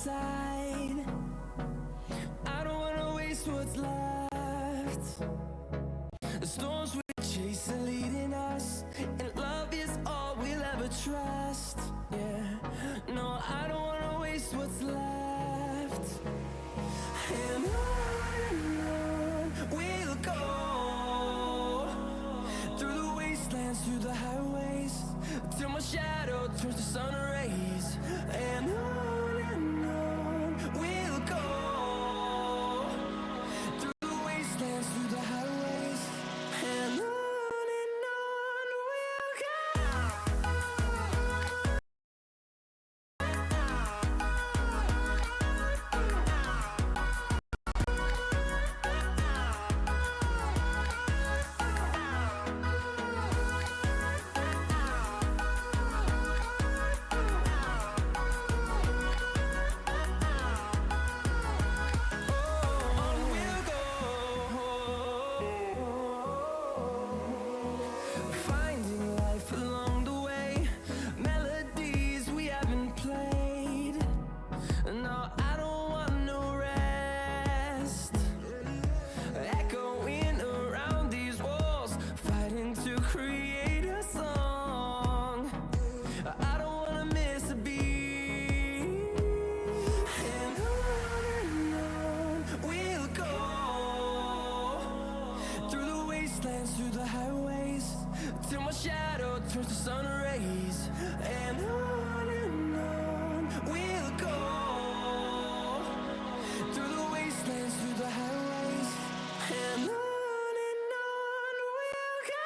inside. I don't wanna waste what's left. The storms we chase are leading us, and love is all we'll ever trust. Yeah, no, I don't wanna waste what's left. And on we'll go, through the wastelands, through the highways, till my shadow turns to sun rays. And on we'll go, through the wastelands, through the highways, and on we'll go. Finding life along the way, melodies we haven't played. No, I don't want no rest. Echoing around these walls, fighting to create a song. I don't wanna miss a beat. And on we'll go, through the wastelands, through the highways, till my shadow turns to sun rays. And on we'll go, through the wastelands, through the highways, and on we'll go.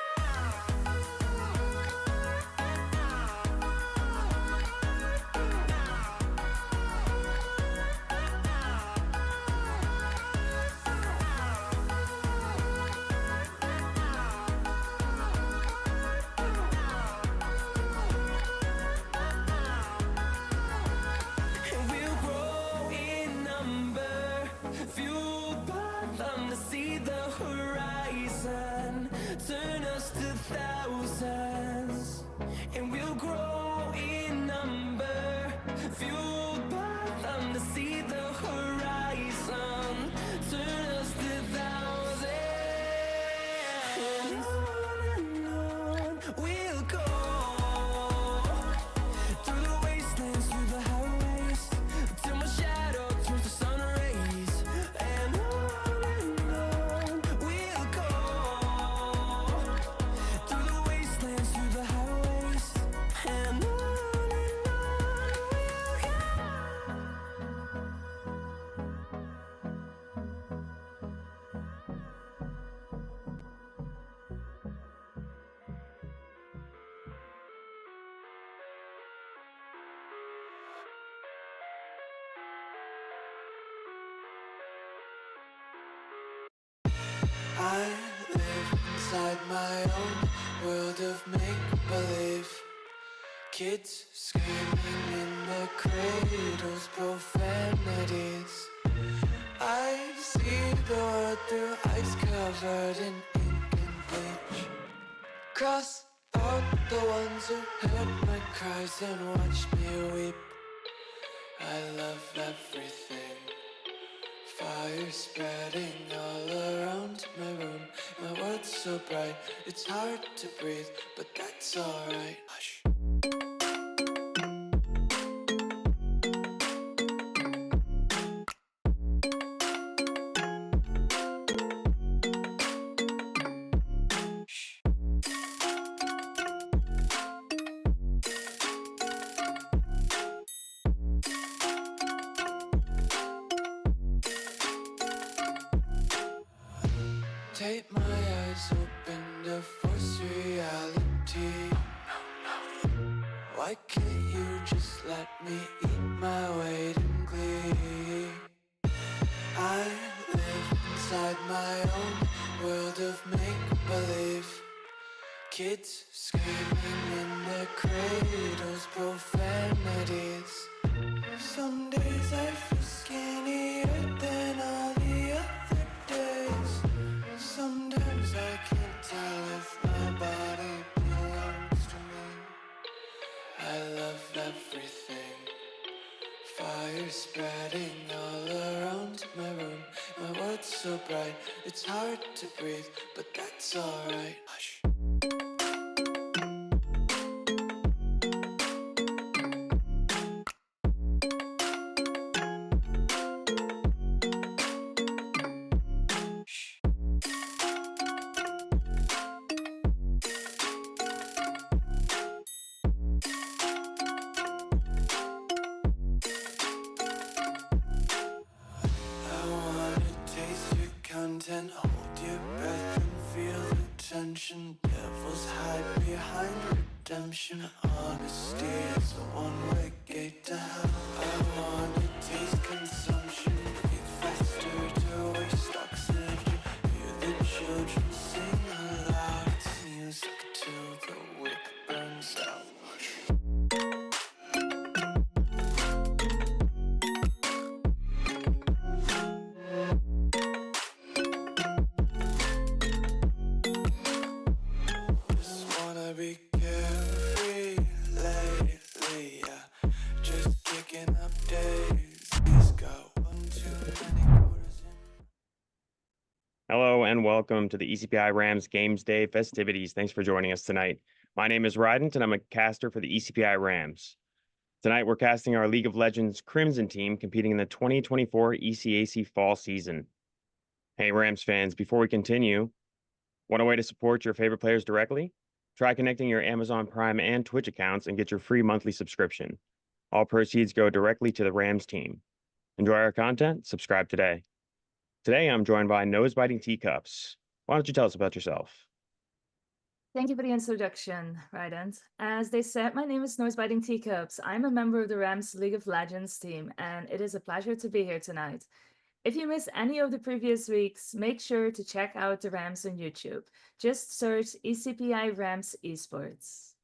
And we'll grow in number, fueled by them to see the horizon, turn us to thousands. And we'll grow in number, fueled by them to see the horizon, turn us to thousands. And on we'll go, through the wastelands, through the highways, till my shadow turns to sun rays. And on we'll go, through the wastelands, through the highways, and on we'll go. I live inside my own world of make-believe. Kids screaming in their cradles, profanities. I see the world through ice covered in ink and bleach. Cross out the ones who heard my cries and watched me weep. I love everything. Fire spreading all around my room. My world's so bright, it's hard to breathe, but that's alright. Hush. Take my eyes open to force reality. Why can't you just let me eat my weight in glee? I live inside my own world of make-believe. Kids screaming in their cradles, profanities. Some days I feel skinnier than all the other days. Sometimes I can't tell if my body belongs to me. I love everything. Fire spread so bright. It's hard to breathe, but that's alright. Hush. I wanna taste your content, hold your breath and feel the tension. Devils hide behind redemption. Honesty is a one-way gate to hell. I wanna taste consumption, breathe faster to waste oxygen. Hear the children sing aloud. It's music till the wick burns out. Just wanna be carefree lately, yeah. Just kicking up daisies. Got one too many quarters in. Hello and welcome to the ECPI Rams Games Day festivities. Thanks for joining us tonight. My name is Rydant and I'm a caster for the ECPI Rams. Tonight we're casting our League of Legends Crimson team competing in the 2024 ECAC fall season. Hey Rams fans, before we continue, want a way to support your favorite players directly? Try connecting your Amazon Prime and Twitch accounts and get your free monthly subscription. All proceeds go directly to the Rams team. Enjoy our content? Subscribe today. Today, I'm joined by Nose-Biting Teacups. Why don't you tell us about yourself? Thank you for the introduction, Rydant. As they said, my name is Nosebiting Teacups. I'm a member of the Rams League of Legends team, and it is a pleasure to be here tonight. If you missed any of the previous weeks, make sure to check out the Rams on YouTube. Just search ECPI Rams Esports.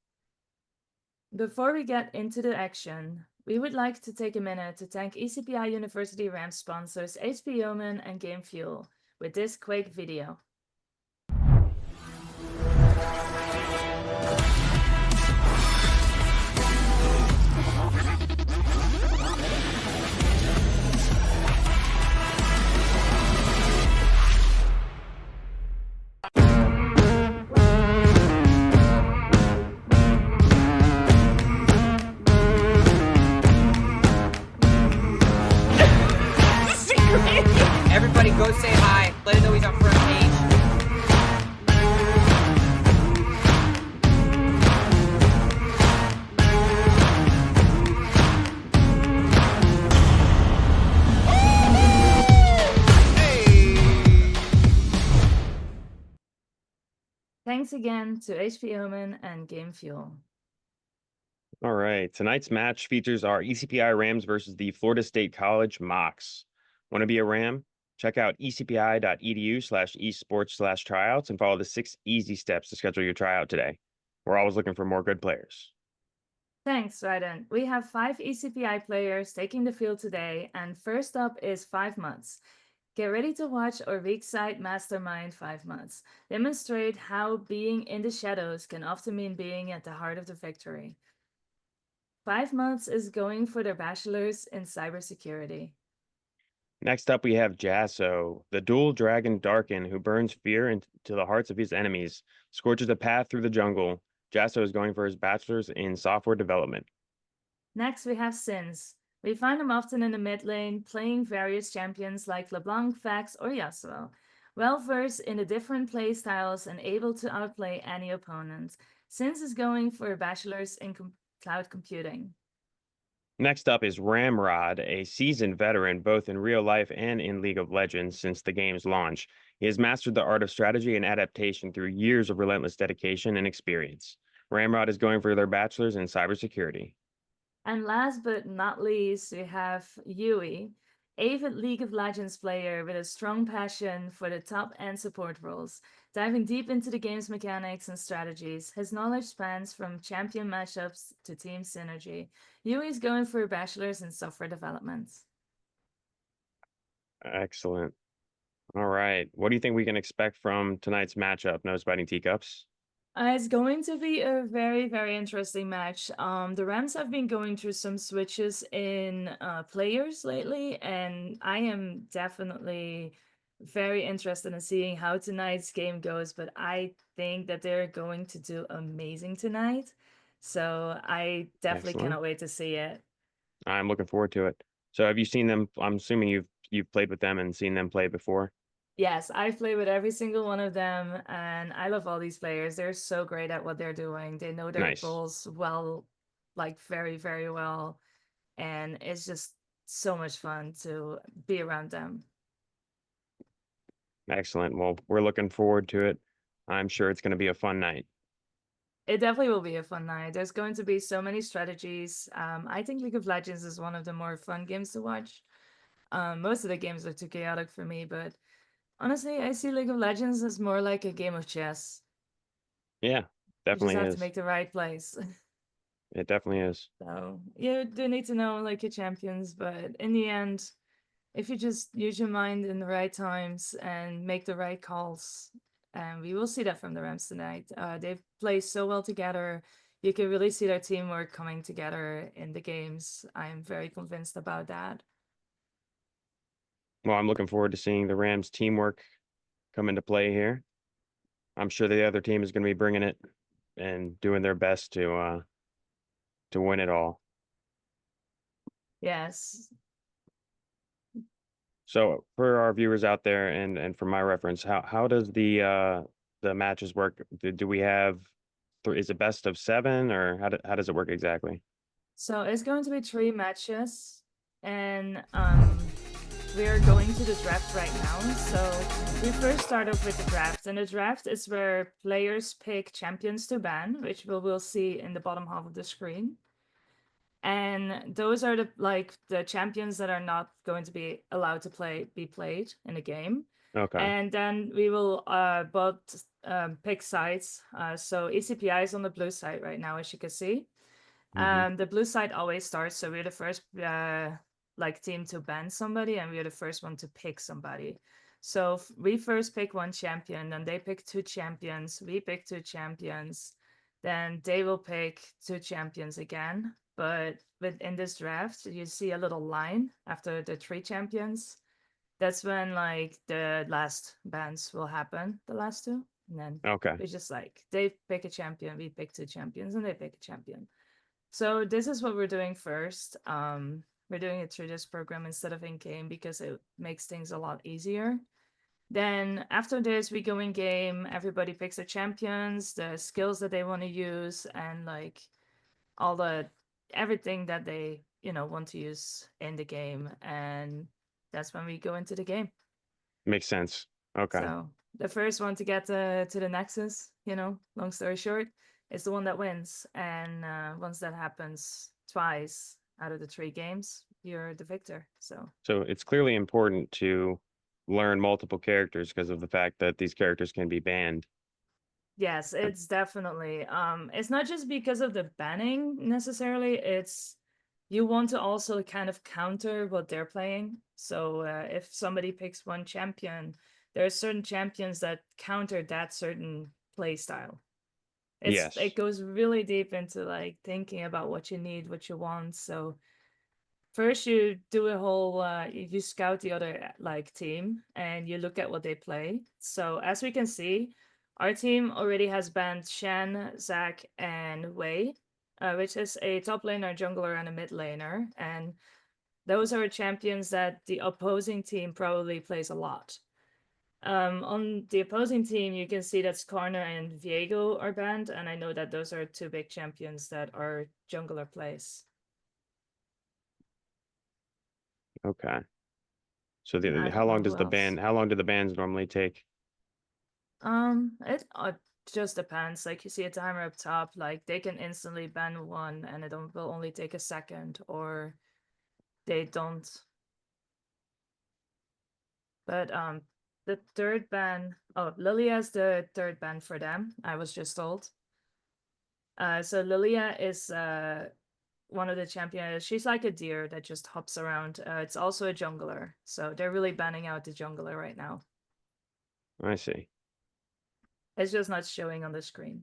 Before we get into the action, we would like to take a minute to thank ECPI University Rams sponsors HP Omen and Game Fuel with this quick video. Everybody go say hi. Let him know he's on front page. Thanks again to HP Omen and Game Fuel. All right, tonight's match features our ECPI Rams versus the Florida State College Mocs. Want to be a Ram? Check out ecpi.edu/esports/tryouts and follow the 6 easy steps to schedule your tryout today. We're always looking for more good players. Thanks, Rydant. We have 5 ECPI players taking the field today, and first up is 5 months. Get ready to watch our weak side mastermind 5 months demonstrate how being in the shadows can often mean being at the heart of the victory. 5 months is going for their bachelor's in cybersecurity. Next up, we have Jasso, the dual dragon Darkin who burns fear into the hearts of his enemies, scorches a path through the jungle. Jasso is going for his bachelor's in software development. Next, we have Sins. We find him often in the mid lane, playing various champions like LeBlanc, Vax, or Yasuo. Well-versed in the different playstyles and able to outplay any opponent. Sins is going for a bachelor's in cloud computing. Next up is Ramrod, a seasoned veteran both in real life and in League of Legends since the game's launch. He has mastered the art of strategy and adaptation through years of relentless dedication and experience. Ramrod is going for their bachelor's in cybersecurity. And last but not least, we have Yui, avid League of Legends player with a strong passion for the top and support roles. Diving deep into the game's mechanics and strategies, his knowledge spans from champion matchups to team synergy. Yui is going for a bachelor's in software development. Excellent. All right. What do you think we can expect from tonight's matchup, Nose-Biting Teacups? It's going to be a very, very interesting match. The Rams have been going through some switches in players lately, and I am definitely very interested in seeing how tonight's game goes, but I think that they're going to do amazing tonight. So I definitely Excellent. cannot wait to see it. I'm looking forward to it. So have you seen them? I'm assuming you've played with them and seen them play before. Yes, I've played with every single one of them, and I love all these players. They're so great at what they're doing. They know their Nice. roles well, like very, very well. And it's just so much fun to be around them. Excellent. Well, we're looking forward to it. I'm sure it's going to be a fun night. It definitely will be a fun night. There's going to be so many strategies. I think League of Legends is one of the more fun games to watch. Most of the games are too chaotic for me, but honestly, I see League of Legends as more like a game of chess. Yeah, You just definitely have to is. make the right plays. It definitely is. So you do need to know like your champions, but in the end, if you just use your mind in the right times and make the right calls, and we will see that from the Rams tonight. They play so well together. You can really see their teamwork coming together in the games. I'm very convinced about that. Well, I'm looking forward to seeing the Rams teamwork come into play here. I'm sure the other team is going to be bringing it and doing their best to win it all. Yes. So for our viewers out there and for my reference, how does the matches work? Do we have is it best of 7 or how does it work exactly? So it's going to be 3 matches, and we are going to the draft right now. So we first start off with the draft, and the draft is where players pick champions to ban, which we'll see in the bottom half of the screen. And those are the champions that are not going to be allowed to be played in the game. Okay. And then we will both pick sides. So ECPI is on the blue side right now, as you can see. The blue side always starts, so we're the first team to ban somebody, and we're the first one to pick somebody. So we first pick one champion, then they pick 2 champions, we pick 2 champions, then they will pick 2 champions again. But within this draft, you see a little line after the 3 champions. That's when like the last bans will happen, the last 2. And then Okay. we just they pick a champion, we pick 2 champions, and they pick a champion. So this is what we're doing first. We're doing it through this program instead of in game because it makes things a lot easier. Then after this, we go in game. Everybody picks their champions, the skills that they want to use, and all the everything that they want to use in the game. And that's when we go into the game. Makes sense. Okay. So the first one to get to the Nexus, long story short, is the one that wins. And once that happens twice out of the 3 games, you're the victor. So it's clearly important to learn multiple characters because of the fact that these characters can be banned. yes, it's definitely it's not just because of the banning necessarily, it's you want to also kind of counter what they're playing. So if somebody picks one champion, there are certain champions that counter that certain play style. Yes. It goes really deep into thinking about what you need, what you want. So first you do a whole you scout the other team and you look at what they play. So as we can see, our team already has banned Shen, Zac, and Wei, which is a top laner, jungler, and a mid laner. And those are champions that the opposing team probably plays a lot. On the opposing team, you can see that Skarner and Viego are banned, and I know that those are 2 big champions that our jungler plays. Okay. So I how don't know long does who else. how long do the bans normally take? It just depends. Like you see a timer up top, they can instantly ban one and it will only take a second, or they don't. But the third ban, Lilia's the third ban for them, I was just told. So Lilia is one of the champions. She's like a deer that just hops around. It's also a jungler, so they're really banning out the jungler right now. I see. It's just not showing on the screen.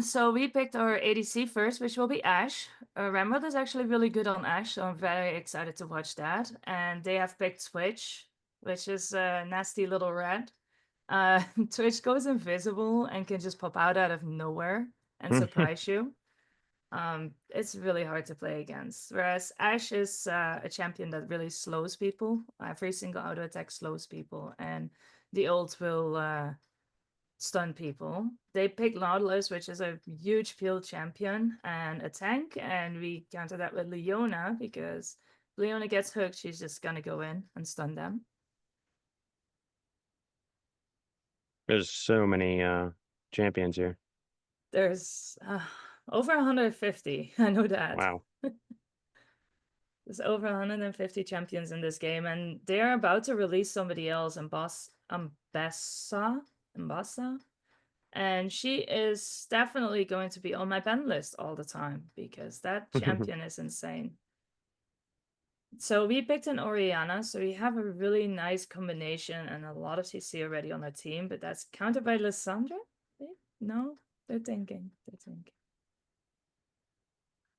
So we picked our ADC first, which will be Ashe. Ramrod is actually really good on Ashe, so I'm very excited to watch that. And they have picked Twitch, which is a nasty little rat. Twitch goes invisible and can just pop out of nowhere and surprise you. It's really hard to play against. Whereas Ashe is a champion that really slows people. Every single auto attack slows people, and the ult will stun people. They pick Nautilus, which is a huge field champion and a tank, and we counter that with Leona because Leona gets hooked, she's just gonna go in and stun them. There's so many champions here. There's over 150. I know that. Wow. There's over 150 champions in this game, and they are about to release somebody else, Mbassa, and she is definitely going to be on my ban list all the time because that champion is insane. So we picked an Orianna, so we have a really nice combination and a lot of CC already on our team, but that's countered by Lissandra? No, they're thinking.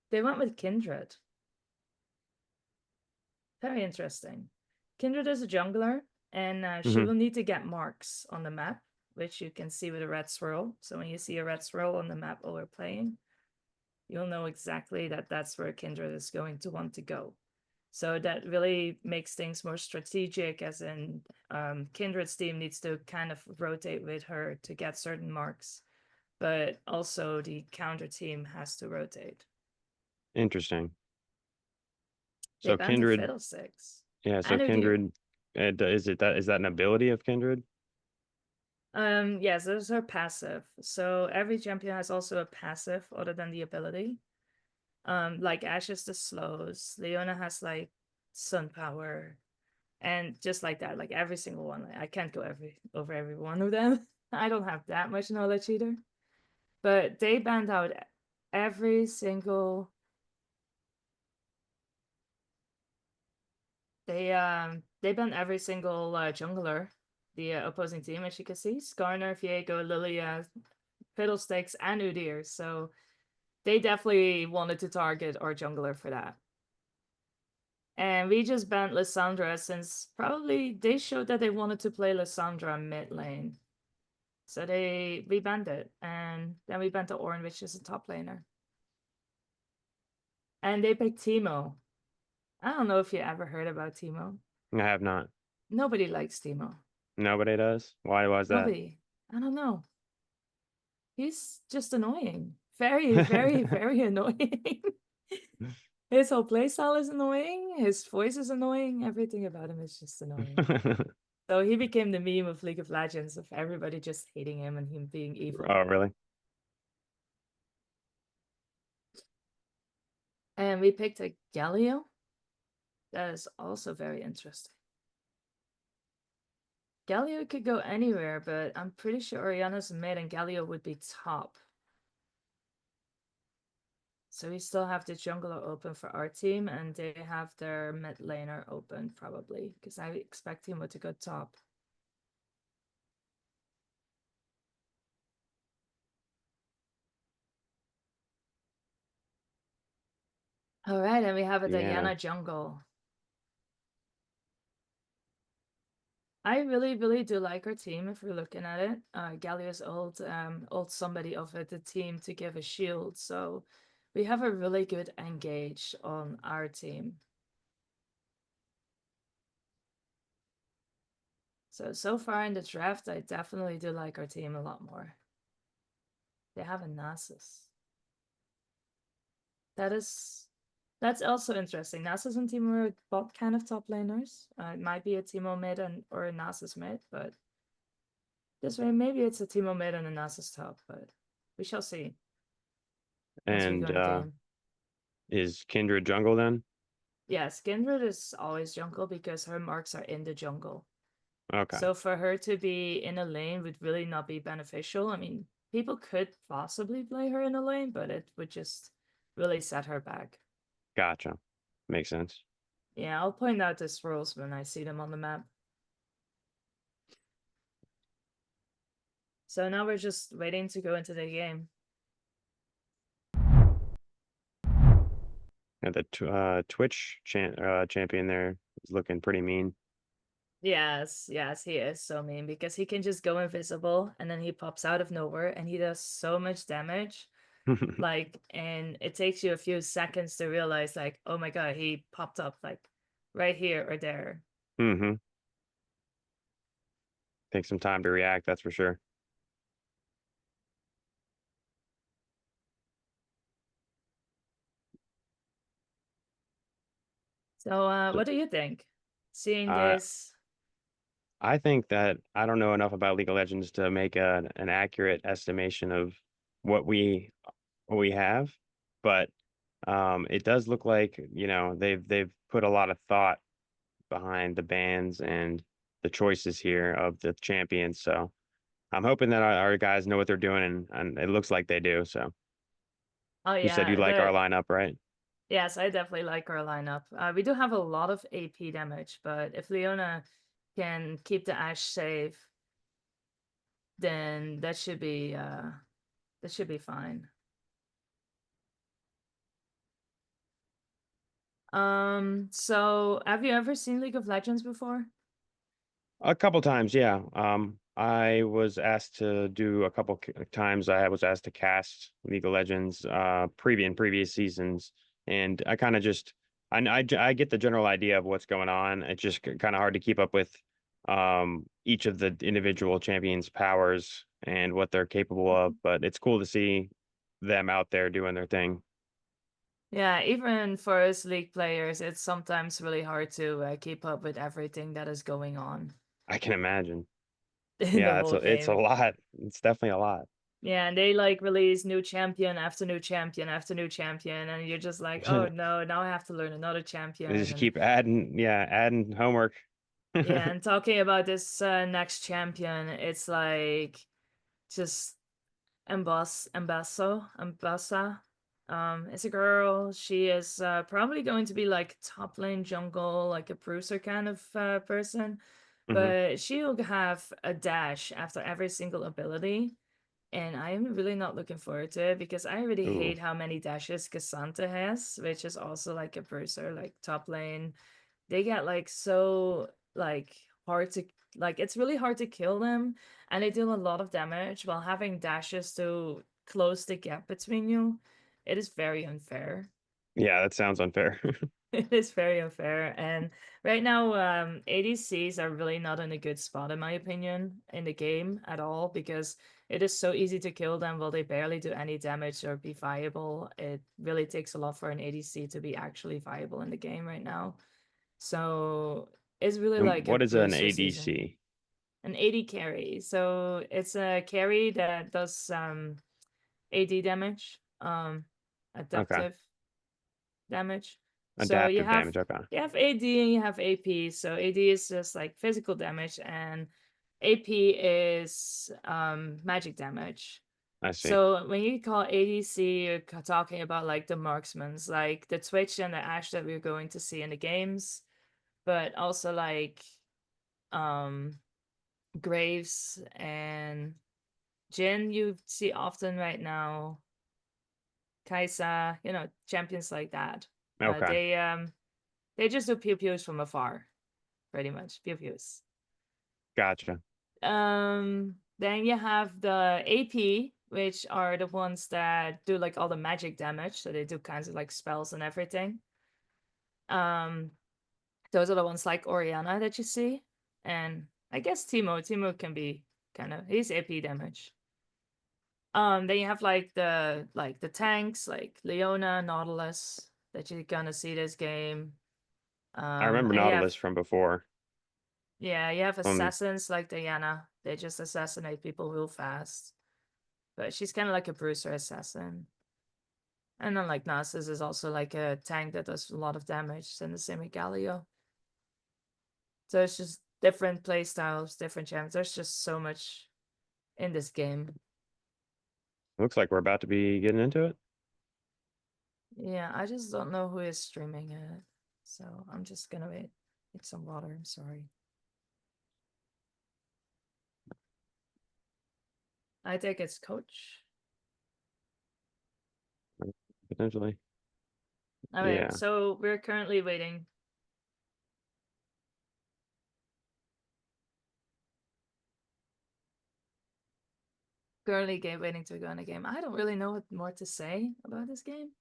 They went with Kindred. Very interesting. Kindred is a jungler, and she will need to get marks on the map, which you can see with a red swirl. So when you see a red swirl on the map while we're playing, you'll know exactly that that's where Kindred is going to want to go. So that really makes things more strategic, as in Kindred's team needs to kind of rotate with her to get certain marks, but also the counter team has to rotate. Interesting. They So banned Kindred, Fiddlesticks. yeah. So And Udyr. Kindred, is that an ability of Kindred? Yes, those are passive. So every champion has also a passive other than the ability. Like Ashe is the slows. Leona has like sun power, and just like that, like every single one. I can't go over every one of them. I don't have that much knowledge either. But they banned out every single. They banned every single jungler, the opposing team, as you can see. Skarner, Viego, Lilia, Fiddlesticks, and Udyr. So they definitely wanted to target our jungler for that. And we just banned Lissandra since probably they showed that they wanted to play Lissandra mid lane. So we banned it. And then we banned the Ornn, which is a top laner. And they picked Teemo. I don't know if you ever heard about Teemo. I have not. Nobody likes Teemo. Nobody does. Why was that? Nobody. I don't know. He's just annoying. Very, very, very annoying. His whole playstyle is annoying. His voice is annoying. Everything about him is just annoying. So he became the meme of League of Legends, of everybody just hating him and him being evil. Oh, really? And we picked a Galio. That is also very interesting. Galio could go anywhere, but I'm pretty sure Orianna's mid and Galio would be top. So we still have the jungler open for our team, and they have their mid laner open probably, because I expect Teemo to go top. All right, and we have a Diana jungle. I really, really do like our team if we're looking at it. Galio's ult somebody of the team to give a shield, so we have a really good engage on our team. So far in the draft, I definitely do like our team a lot more. They have a Nasus. That's also interesting. Nasus and Teemo are both kind of top laners. It might be a Teemo mid or a Nasus mid, but this way maybe it's a Teemo mid and a Nasus top, but we shall see. And is Kindred jungle then? Yes, Kindred is always jungle because her marks are in the jungle. Okay. So for her to be in a lane would really not be beneficial. I mean, people could possibly play her in a lane, but it would just really set her back. Gotcha. Makes sense. Yeah, I'll point out the swirls when I see them on the map. So now we're just waiting to go into the game. Yeah, the Twitch champion there is looking pretty mean. Yes, yes, he is so mean because he can just go invisible and then he pops out of nowhere and he does so much damage. Like, and it takes you a few seconds to realize, like, oh my god, he popped up like right here or there. Mm-hmm. Take some time to react, that's for sure. So, So, what do you think? Seeing uh, this, I think that I don't know enough about League of Legends to make an accurate estimation of what we have, but it does look like, they've put a lot of thought behind the bans and the choices here of the champions. So I'm hoping that our guys know what they're doing, and it looks like they do. So oh you said you yeah, like our the lineup, right? yes, I definitely like our lineup. We do have a lot of AP damage, but if Leona can keep the Ashe safe, then that should be fine. So have you ever seen League of Legends before? A couple times, yeah. I was asked to do a couple times. I was asked to cast League of Legends, previous seasons, and I kind of just, I get the general idea of what's going on. It's just kind of hard to keep up with, each of the individual champions' powers and what they're capable of. But it's cool to see them out there doing their thing. Yeah, even for us League players, it's sometimes really hard to keep up with everything that is going on I can imagine. in the Yeah, whole it's a game. lot. It's definitely a lot. Yeah, and they like release new champion after new champion after new champion, and you're just like, oh no, now I have to learn another They champion. just And keep adding, yeah, adding homework. yeah, and talking about this next champion, it's like just Embassa. It's a girl. She is probably going to be like top lane jungle, like a bruiser kind of person. Hmm. But she'll have a dash after every single ability. And I am really not looking forward to it because I already Ooh. hate how many dashes Cassandra has, which is also like a bruiser, like top lane. They get like so like hard to like it's really hard to kill them and they deal a lot of damage while having dashes to close the gap between you. It is very unfair. Yeah, that sounds unfair. It is very unfair. And right now, ADCs are really not in a good spot, in my opinion, in the game at all, because it is so easy to kill them while they barely do any damage or be viable. It really takes a lot for an ADC to be actually viable in the game right now. So it's really And like a what is an bruiser season. ADC? An AD carry. So it's a carry that does AD damage, Okay. adaptive damage. So Adaptive damage. Okay. you have AD and you have AP. So AD is just like physical damage and AP is magic damage. I see. So when you call ADC, you're talking about like the marksmans, like the Twitch and the Ashe that we're going to see in the games, but also like um Graves and Jin you see often right now. Kaisa, champions like that. Uh, Okay. they um they just do pew pews from afar, pretty much pew pews. Gotcha. Then you have the AP, which are the ones that do like all the magic damage, so they do kinds of like spells and everything. Um, those are the ones like Oriana that you see, and I guess Timo. Timo can be he's AP damage. Then you have like the tanks like Leona, Nautilus that you're gonna see this game. I remember And Nautilus from before. you have Um, assassins like Diana. They just assassinate people real fast. But she's kind of like a bruiser assassin. And then like Nasus is also like a tank that does a lot of damage, and the same with Galio. So it's just different play styles, different champs. There's just so much in this game. looks like we're about to be getting into it. Yeah, I just don't know who is streaming it. So I'm just gonna wait. Get some water, I'm sorry. I think it's coach. Potentially. All right, Yeah. so we're currently waiting. Waiting to go in a game. I don't really know what more to say about this game.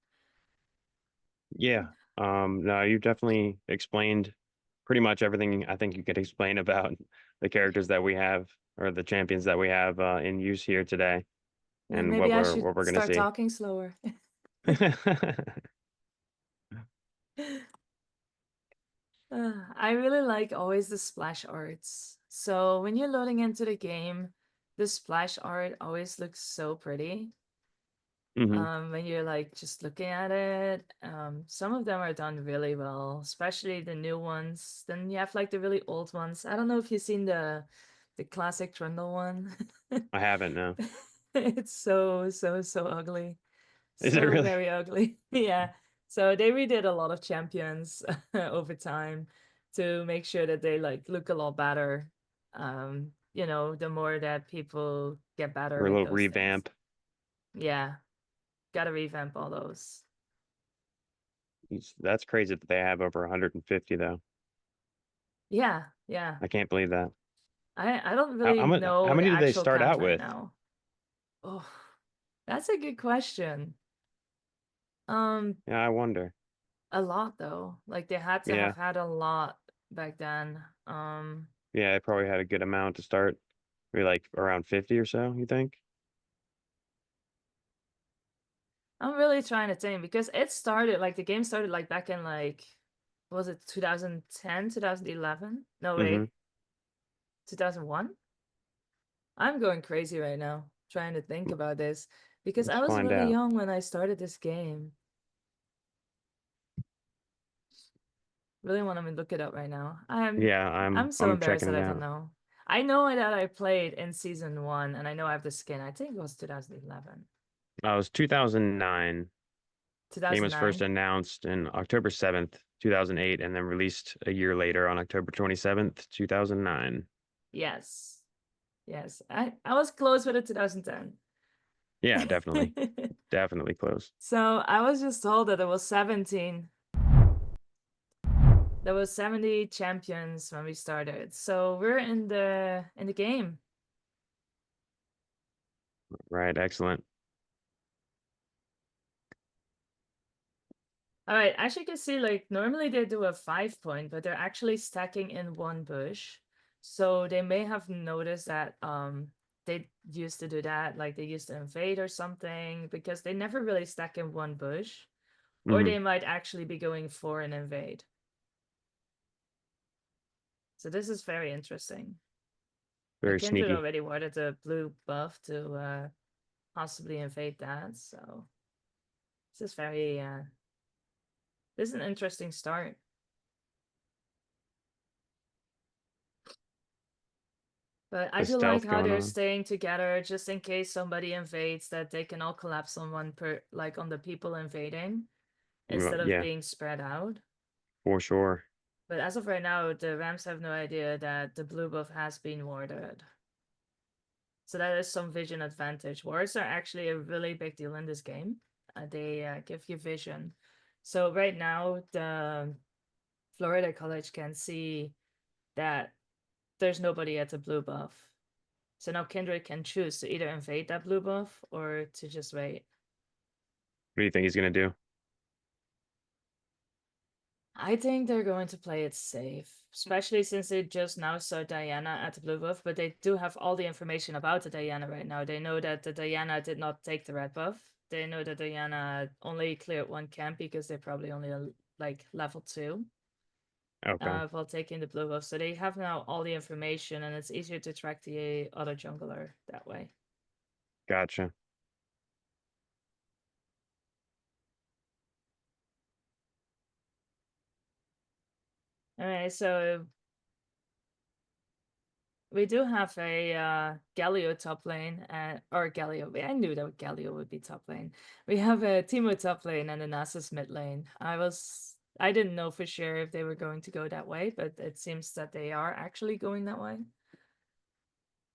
Yeah. No, you definitely explained pretty much everything I think you could explain about the characters that we have or the champions that we have in use here today and Maybe I should what we're gonna start see. talking slower. I really like always the splash arts. So when you're loading into the game, the splash art always looks so pretty. Hmm. When you're like just looking at it, some of them are done really well, especially the new ones. Then you have like the really old ones. I don't know if you've seen the classic Trundle one. I haven't, no. It's so ugly. Is it So really? very ugly. Yeah. So they redid a lot of champions over time to make sure that they like look a lot better. The more that people get better Or a with little those things. revamp? Yeah. Gotta revamp all those. That's crazy that they have over 150 though. Yeah, yeah. I can't believe that. I don't really How know the many did they actual start count out right with? now. Oh, that's a good question. Um, Yeah, I wonder. a lot though. Like they had to Yeah. have had a lot back then. Yeah, they probably had a good amount to start. Maybe like around 50 or so, you think? I'm really trying to think because it started like the game started like back in like was it 2010, 2011? No, Mm-hmm. wait, 2001? I'm going crazy right now trying to think about this because Let's I was find really out. young when I started this game. Really want to look it up right now. Yeah, I'm so I'm embarrassed checking that it I don't out. know. I know that I played in season 1 and I know I have the skin. I think it was 2011. It was 2009. Game was first 2009? announced in October 7th, 2008, and then released a year later on October 27th, 2009. Yes. Yes. I was close with it 2010. Yeah, definitely. Definitely close. So I was just told that there was 17. There was 70 champions when we started. So we're in the game. Right, excellent. All right, as you can see, like normally they do a 5 point, but they're actually stacking in one bush. So they may have noticed that they used to do that, like they used to invade or something, because they never really stack in one bush. Or Hmm. they might actually be going for an invade. So this is very interesting. Very Kindred sneaky. already wanted a blue buff to possibly invade that, so this is very this is an interesting start. But I The do like stealth how going they're on. staying together just in case somebody invades, that they can all collapse on one per like on the people invading instead of Yeah, being spread out. for sure. But as of right now, the Rams have no idea that the blue buff has been warded. So that is some vision advantage. Wards are actually a really big deal in this game. They give you vision. So right now, the Florida College can see that there's nobody at the blue buff. So now Kindred can choose to either invade that blue buff or to just wait. What do you think he's gonna do? I think they're going to play it safe, especially since they just now saw Diana at the blue buff, but they do have all the information about the Diana right now. They know that the Diana did not take the red buff. They know that Diana only cleared one camp because they're probably only like level 2 Okay, while taking the blue buff. So they have now all the information and it's easier to track the other jungler that way. gotcha. Alright, so we do have a Galio top lane, or Galio. I knew that Galio would be top lane. We have a Teemo top lane and a Nasus mid lane. I didn't know for sure if they were going to go that way, but it seems that they are actually going that way.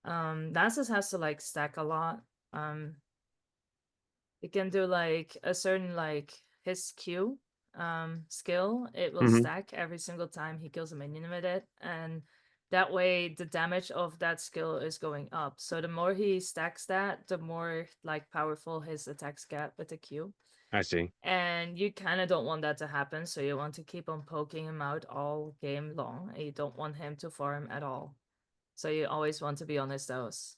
Nasus has to like stack a lot. He can do like a certain like his Q skill, it will Mhm. stack every single time he kills a minion with it, and that way the damage of that skill is going up. So the more he stacks that, the more like powerful his attacks get with the Q. I see. And you kind of don't want that to happen, so you want to keep on poking him out all game long, and you don't want him to farm at all. So you always want to be on his toes.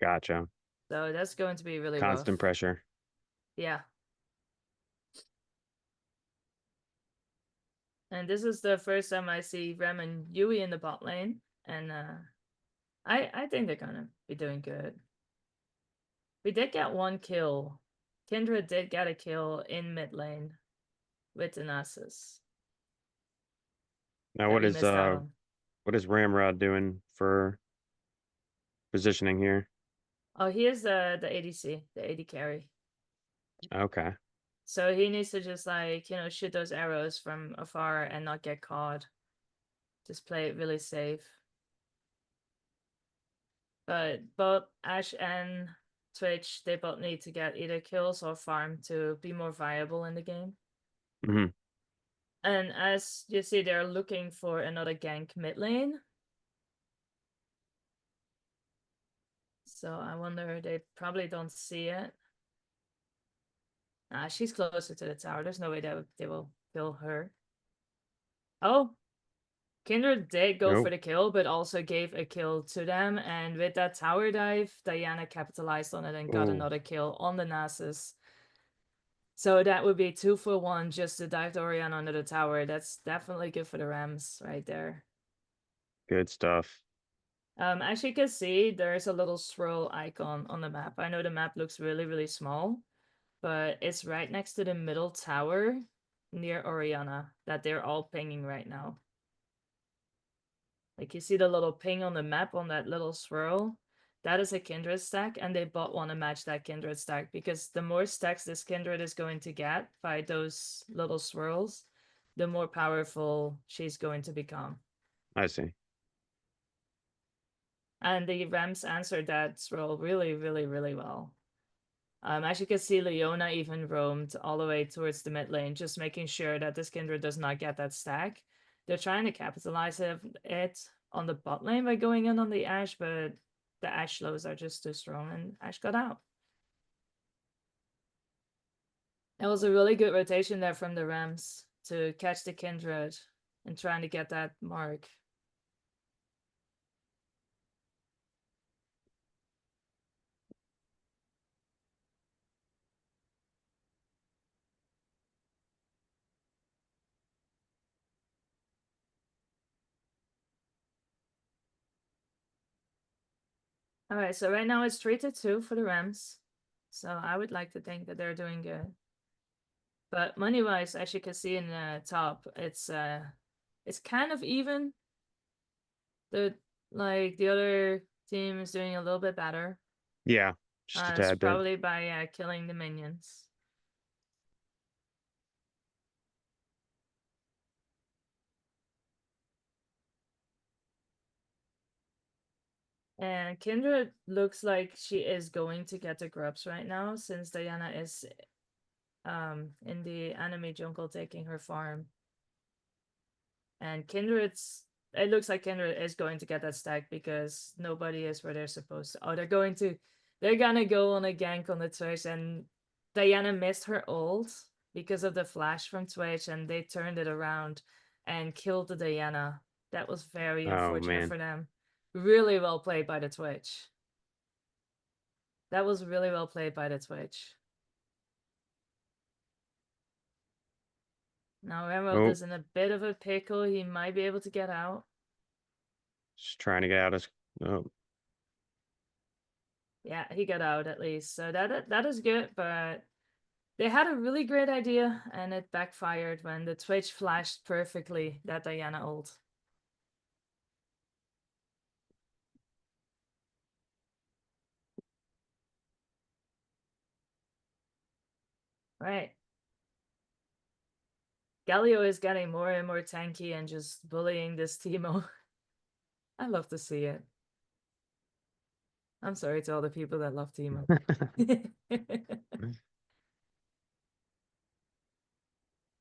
Gotcha. So that's going to be really Constant rough. pressure. Yeah. And this is the first time I see Rem and Yui in the bot lane, and I think they're gonna be doing good. We did get one kill. Kindred did get a kill in mid lane with the Nasus Now that we missed out on. what is Ramrod doing for positioning here? Oh, he is the ADC, the AD carry. Okay. So he needs to just like, shoot those arrows from afar and not get caught. Just play it really safe. But both Ashe and Twitch, they both need to get either kills or farm to be more viable in the game. Mhm. And as you see, they're looking for another gank mid lane. So I wonder, they probably don't see it. She's closer to the tower. There's no way they will kill her. Oh, Kindred did go for Nope. the kill, but also gave a kill to them. And with that tower dive, Diana capitalized on it and got Ooh, another kill on the Nasus. So that would be 2 for 1 just to dive the Orianna under the tower. That's definitely good for the Rams right there. good stuff. As you can see, there's a little swirl icon on the map. I know the map looks really, really small, but it's right next to the middle tower near Orianna that they're all pinging right now. Like you see the little ping on the map on that little swirl. That is a Kindred stack, and they bought want to match that Kindred stack because the more stacks this Kindred is going to get by those little swirls, the more powerful she's going to become. I see. And the Rams answered that swirl really, really, really well. As you can see, Leona even roamed all the way towards the mid lane, just making sure that this Kindred does not get that stack. They're trying to capitalize it on the bot lane by going in on the Ashe, but the Ashe slows are just too strong, and Ashe got out. It was a really good rotation there from the Rams to catch the Kindred and trying to get that mark. All right, so right now it's 3-2 for the Rams. So I would like to think that they're doing good. But money-wise, as you can see in the top, it's kind of even. The other team is doing a little bit better. Yeah, just a It's tad bit. probably by killing the minions. And Kindred looks like she is going to get the grubs right now, since Diana is in the enemy jungle taking her farm. And it looks like Kindred is going to get that stack because nobody is where they're supposed to. Oh, they're gonna go on a gank on the Twitch, and Diana missed her ult because of the flash from Twitch, and they turned it around and killed the Diana. That was very Oh unfortunate man. for them. Really well played by the Twitch. That was really well played by the Twitch. Now Emerald Oh, is in a bit of a pickle. He might be able to get out. just trying to get out of. Oh, Yeah, he got out at least. So that is good, but they had a really great idea and it backfired when the Twitch flashed perfectly that Diana ult. Right. Galio is getting more and more tanky and just bullying this Teemo. I love to see it. I'm sorry to all the people that love Teemo.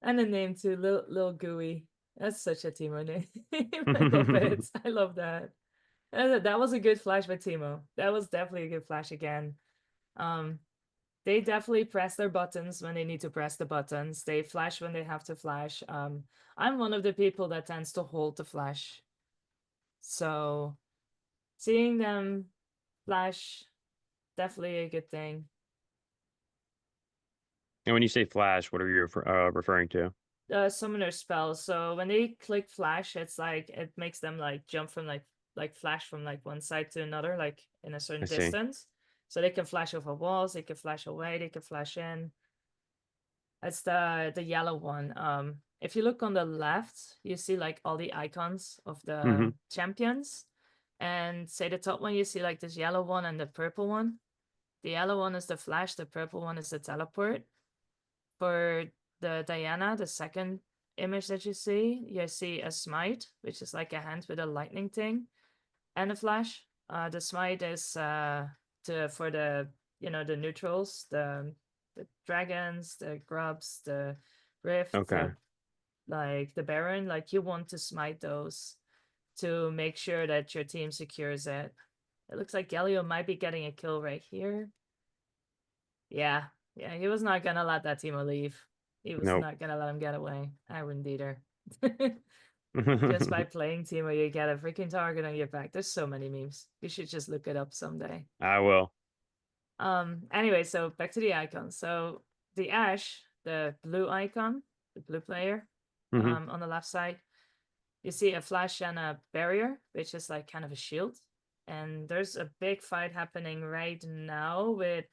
And the name too, Lil Gooey. That's such a Timo name. I love it. I love that. That was a good flash by Timo. That was definitely a good flash again. They definitely press their buttons when they need to press the buttons. They flash when they have to flash. I'm one of the people that tends to hold the flash. So seeing them flash, definitely a good thing. And when you say flash, what are you referring to? Summoner spells. So when they click flash, it's like it makes them like jump from like flash from like one side to another, like in a certain I see. distance. So they can flash over walls, they can flash away, they can flash in. It's the yellow one. If you look on the left, you see like all the icons of the champions. And say the top one, you see like this yellow one and the purple one. The yellow one is the flash, the purple one is the teleport. For the Diana, the second image that you see a smite, which is like a hand with a lightning thing, and a flash. The smite is for the the neutrals, the dragons, the grubs, the rift, Okay. like the baron. Like you want to smite those to make sure that your team secures it. It looks like Galio might be getting a kill right here. Yeah, he was not gonna let that Timo leave. He was Nope. not gonna let him get away. I wouldn't either. Just by playing Timo, you get a freaking target on your back. There's so many memes. You should just look it up someday. I will. Anyway, so back to the icons. So the Ashe, the blue icon, the blue player, on the left side, you see a flash and a barrier, which is like kind of a shield. And there's a big fight happening right now with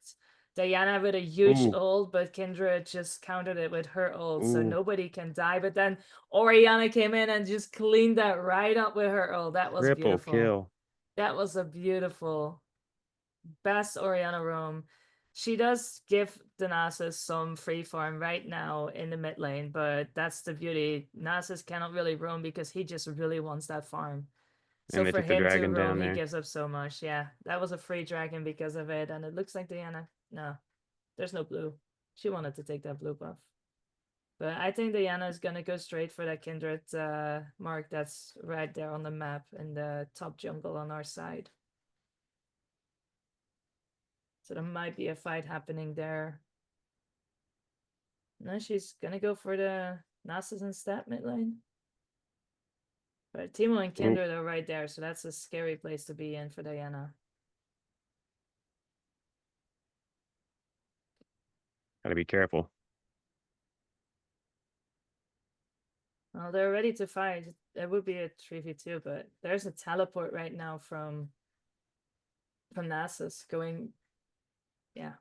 Diana with a huge ult, but Kindred just countered it with her ult, so nobody can die. But then Oriana came in and just cleaned that right up with her ult. That was Triple beautiful. kill. That was a beautiful, best Oriana roam. She does give the Nasus some free farm right now in the mid lane, but that's the beauty. Nasus cannot really roam because he just really wants that farm. So And they for took the him to dragon down roam, he there. gives up so much. Yeah, that was a free dragon because of it, and it looks like Diana. No, there's no blue. She wanted to take that blue buff. But I think Diana is gonna go straight for that Kindred mark that's right there on the map in the top jungle on our side. So there might be a fight happening there. No, she's gonna go for the Nasus instead mid lane. But Timo and Kindred are right there, so that's a scary place to be in for Diana. Gotta be careful. Well, they're ready to fight. It would be a 3v2, but there's a teleport right now from Nasus going. Yeah.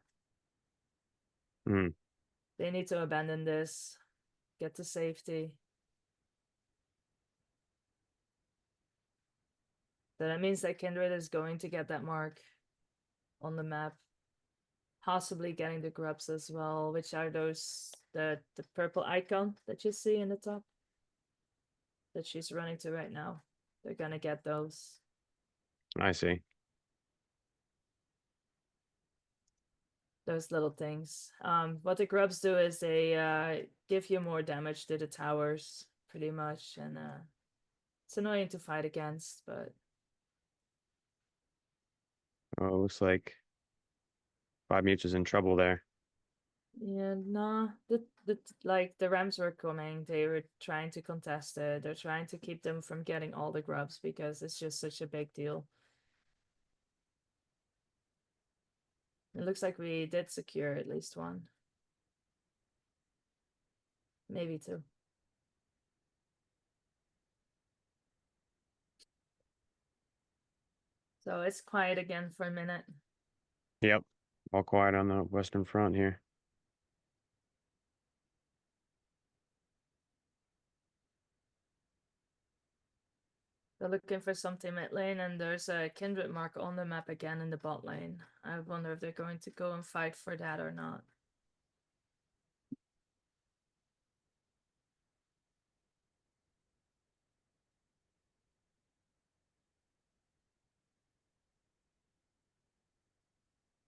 They need to abandon this, get to safety. So that means that Kindred is going to get that mark on the map. Possibly getting the grubs as well, which are those the purple icon that you see in the top that she's running to right now. They're gonna get those. I see. Those little things. What the grubs do is they give you more damage to the towers, pretty much, and it's annoying to fight against, but Oh, looks like 5 Mutes is in trouble there. yeah, no, like the Rams were coming. They were trying to contest it. They're trying to keep them from getting all the grubs because it's just such a big deal. It looks like we did secure at least one. Maybe two. So it's quiet again for a minute. Yep. All quiet on the Western Front here. They're looking for something mid lane, and there's a Kindred mark on the map again in the bot lane. I wonder if they're going to go and fight for that or not.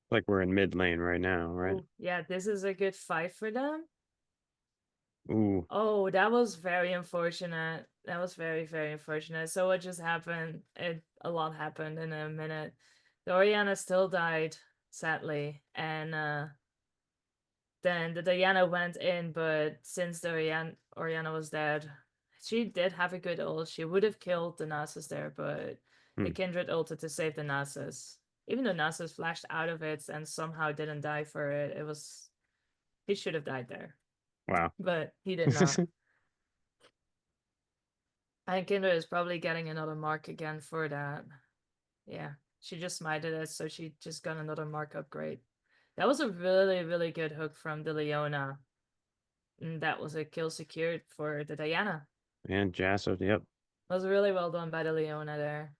Like we're in mid lane right now, right? Ooh, yeah, this is a good fight for them. Ooh, Oh, that was very unfortunate. That was very, very unfortunate. So what just happened? A lot happened in a minute. The Oriana still died, sadly, and then the Diana went in, but since the Oriana was dead, she did have a good ult. She would have killed the Nasus there, but the Hmm. Kindred ulted to save the Nasus. Even though Nasus flashed out of it and somehow didn't die for it, he should have died there, wow. but he did not. I think Kindred is probably getting another mark again for that. Yeah, she just smited it, so she just got another mark upgrade. That was a really, really good hook from the Leona. And that was a kill secured for the Diana. And Jasso, yep. Was really well done by the Leona there.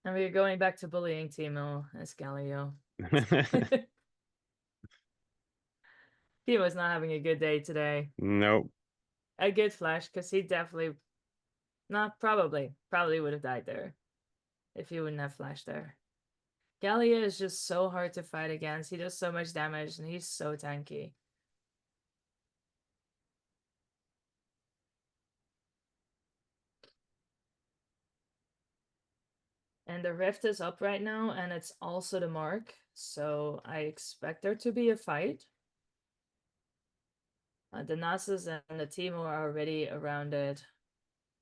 And we're going back to bullying Timo as Galio. He was not having a good day today. Nope. A good flash, because he definitely, not probably would have died there if he wouldn't have flashed there. Gallia is just so hard to fight against. He does so much damage and he's so tanky. And the rift is up right now, and it's also the mark. So I expect there to be a fight. The Nasus and the Teemo are already around it.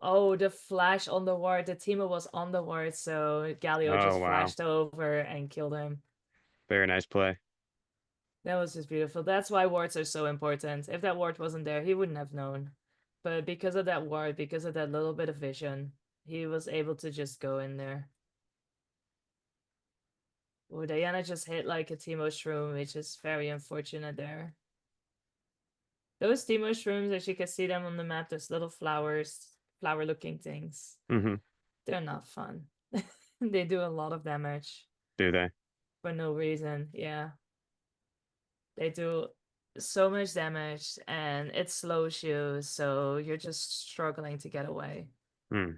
Oh, the flash on the ward. The Teemo was on the ward, so Galio Oh, just wow. flashed over and killed him. Very nice play. That was just beautiful. That's why wards are so important. If that ward wasn't there, he wouldn't have known. But because of that ward, because of that little bit of vision, he was able to just go in there. Oh, Diana just hit like a Teemo shroom, which is very unfortunate there. Those Teemo shrooms, as you can see them on the map, those little flowers, flower-looking things. Mm-hmm. They're not fun. They do a lot of damage Do they? for no reason. Yeah. They do so much damage and it slows you, so you're just struggling to get away. Hmm.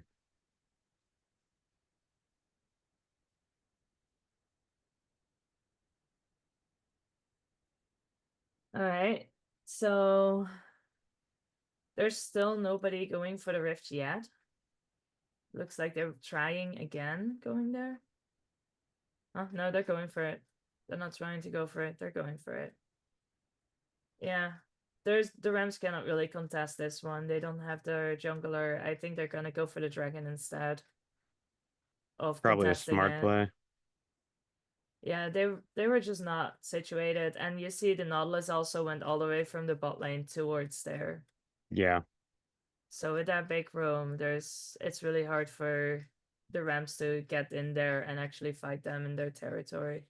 All right. So there's still nobody going for the rift yet. Looks like they're trying again going there. Oh, no, they're going for it. They're not trying to go for it. They're going for it. Yeah. The Rams cannot really contest this one. They don't have their jungler. I think they're gonna go for the dragon instead of Probably a contesting smart it. play. Yeah, they were just not situated. And you see the Nautilus also went all the way from the bot lane towards there. Yeah. So with that big room, it's really hard for the Rams to get in there and actually fight them in their territory,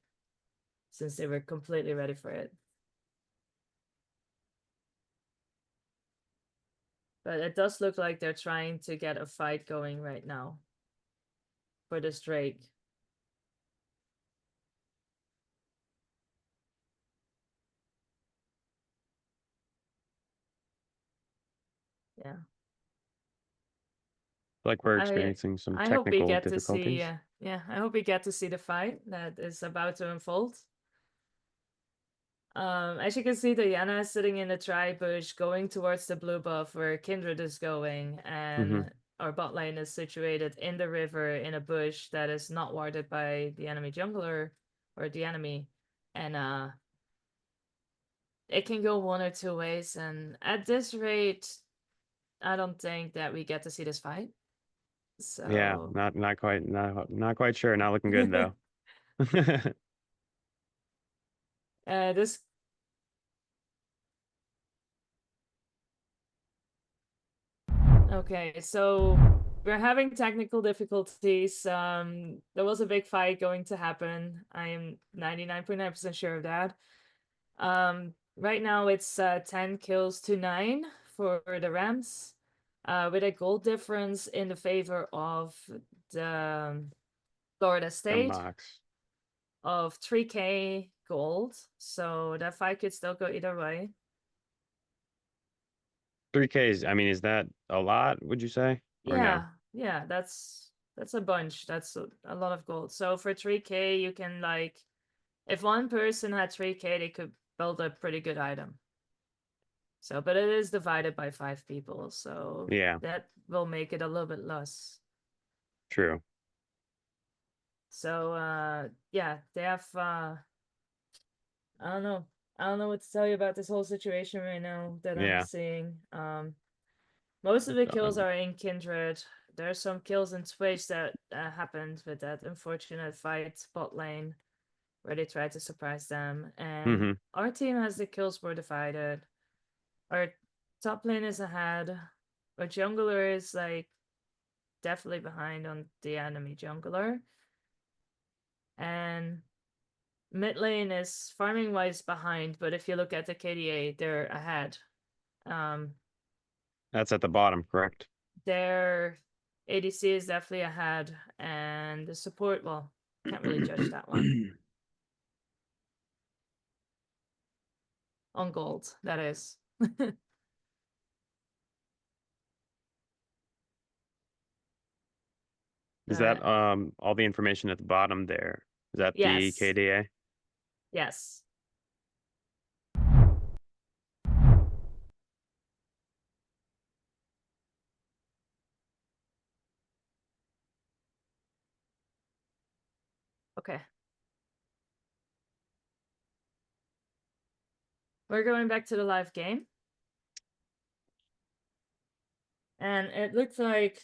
since they were completely ready for it. But it does look like they're trying to get a fight going right now for this Drake. Yeah. Like we're I experiencing some I hope we technical get to see difficulties. I hope we get to see the fight that is about to unfold. As you can see, Diana is sitting in the tri bush going towards the blue buff where Kindred is going, Mm-hmm. and our bot lane is situated in the river in a bush that is not warded by the enemy jungler or the enemy. And it can go one or two ways, and at this rate, I don't think that we get to see this fight. Yeah, So not quite not quite sure. Not looking good though. this okay, so we're having technical difficulties. There was a big fight going to happen. I am 99.9% sure of that. Right now it's 10 kills to 9 for the Rams, with a goal difference in the favor of the Florida State Box. of 3k gold. So that fight could still go either way. 3Ks. I mean, is that a lot, would you say? Or no? Yeah, that's a bunch. That's a lot of gold. So for 3k, you can like If one person had 3K, they could build a pretty good item. So, but it is divided by 5 people, so Yeah, that will make it a little bit less. true. So, yeah, they have, I don't know. I don't know what to tell you about this whole situation right now that I'm Yeah. seeing. Most of the kills Um, are in Kindred. There are some kills in Twitch that happened with that unfortunate fight bot lane where they tried to surprise them. And mhm. our team has the kills were divided. Our top lane is ahead. Our jungler is like definitely behind on the enemy jungler. And mid lane is farming wise behind, but if you look at the KDA, they're ahead. That's at the bottom, correct? Their ADC is definitely ahead, and the support, well, can't really judge that one. On gold, that is. Is that all the information at the bottom there? Is that the Yes. KDA? Yes. Okay. We're going back to the live game. And it looks like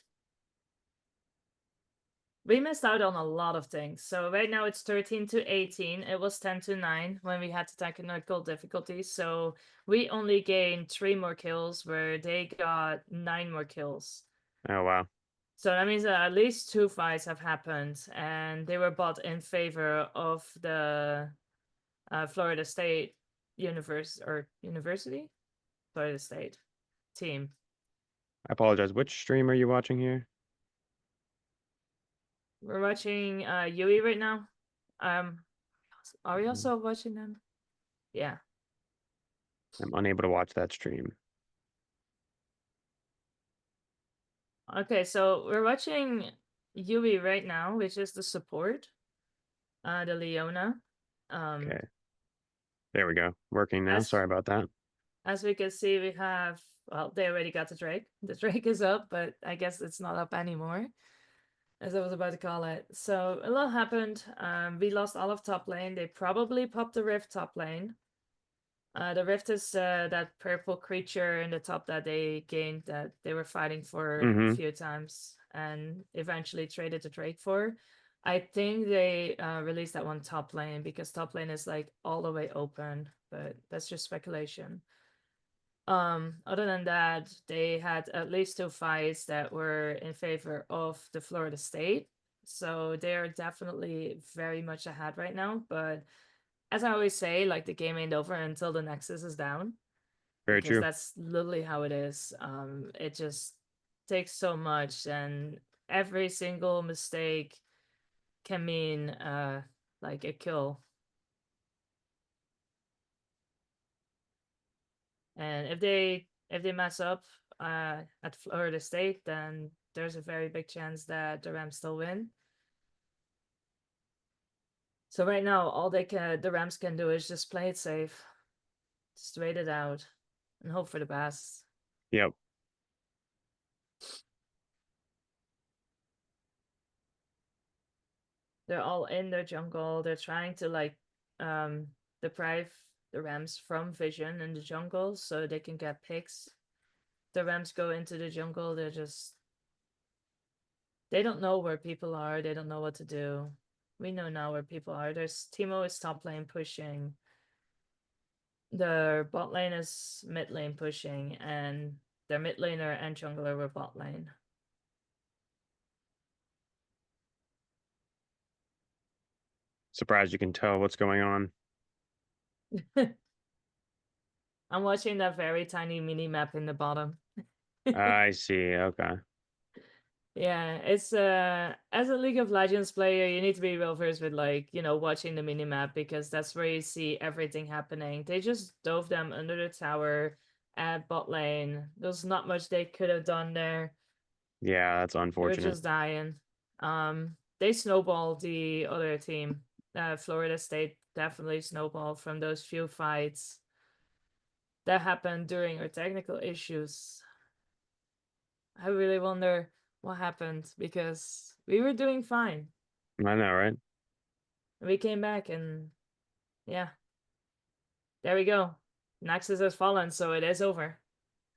we missed out on a lot of things. So right now it's 13 to 18. It was 10 to 9 when we had the technical difficulties. So we only gained 3 more kills where they got 9 more kills. Oh, wow. So that means that at least 2 fights have happened, and they were bought in favor of the Florida State University? Florida State team. I apologize. Which stream are you watching here? We're watching Yui right now. Are we also watching them? Yeah. I'm unable to watch that stream. Okay, so we're watching Yui right now, which is the support. The Leona. Okay. There we go. Working now. As Sorry about that. as we can see, we have, well, they already got the Drake. The Drake is up, but I guess it's not up anymore, as I was about to call it. So a lot happened. We lost all of top lane. They probably popped the Rift top lane. The Rift is that purple creature in the top that they gained that they were fighting for a few times and eventually traded the Drake for. I think they released that one top lane because top lane is like all the way open, but that's just speculation. Other than that, they had at least 2 fights that were in favor of the Florida State. So they're definitely very much ahead right now. But as I always say, like the game ain't over until the Nexus is down. Very Because true. that's literally how it is. It just takes so much, and every single mistake can mean like a kill. And if they mess up at Florida State, then there's a very big chance that the Rams still win. So right now, all the Rams can do is just play it safe, just wait it out, and hope for the best. Yep. They're all in their jungle. They're trying to like deprive the Rams from vision in the jungle so they can get picks. The Rams go into the jungle, they don't know where people are, they don't know what to do. We know now where people are. There's Teemo is top lane pushing. Their bot lane is mid lane pushing, and their mid laner and jungler were bot lane. Surprised you can tell what's going on. I'm watching that very tiny mini map in the bottom. I see. Okay. Yeah, it's as a League of Legends player, you need to be well versed with like, watching the minimap because that's where you see everything happening. They just dove them under the tower at bot lane. There's not much they could have done there. Yeah, that's They were unfortunate. just dying. They snowballed the other team, Florida State definitely snowballed from those few fights that happened during our technical issues. I really wonder what happened because we were doing fine. I know, right? We came back and yeah, there we go. Nexus has fallen, so it is over.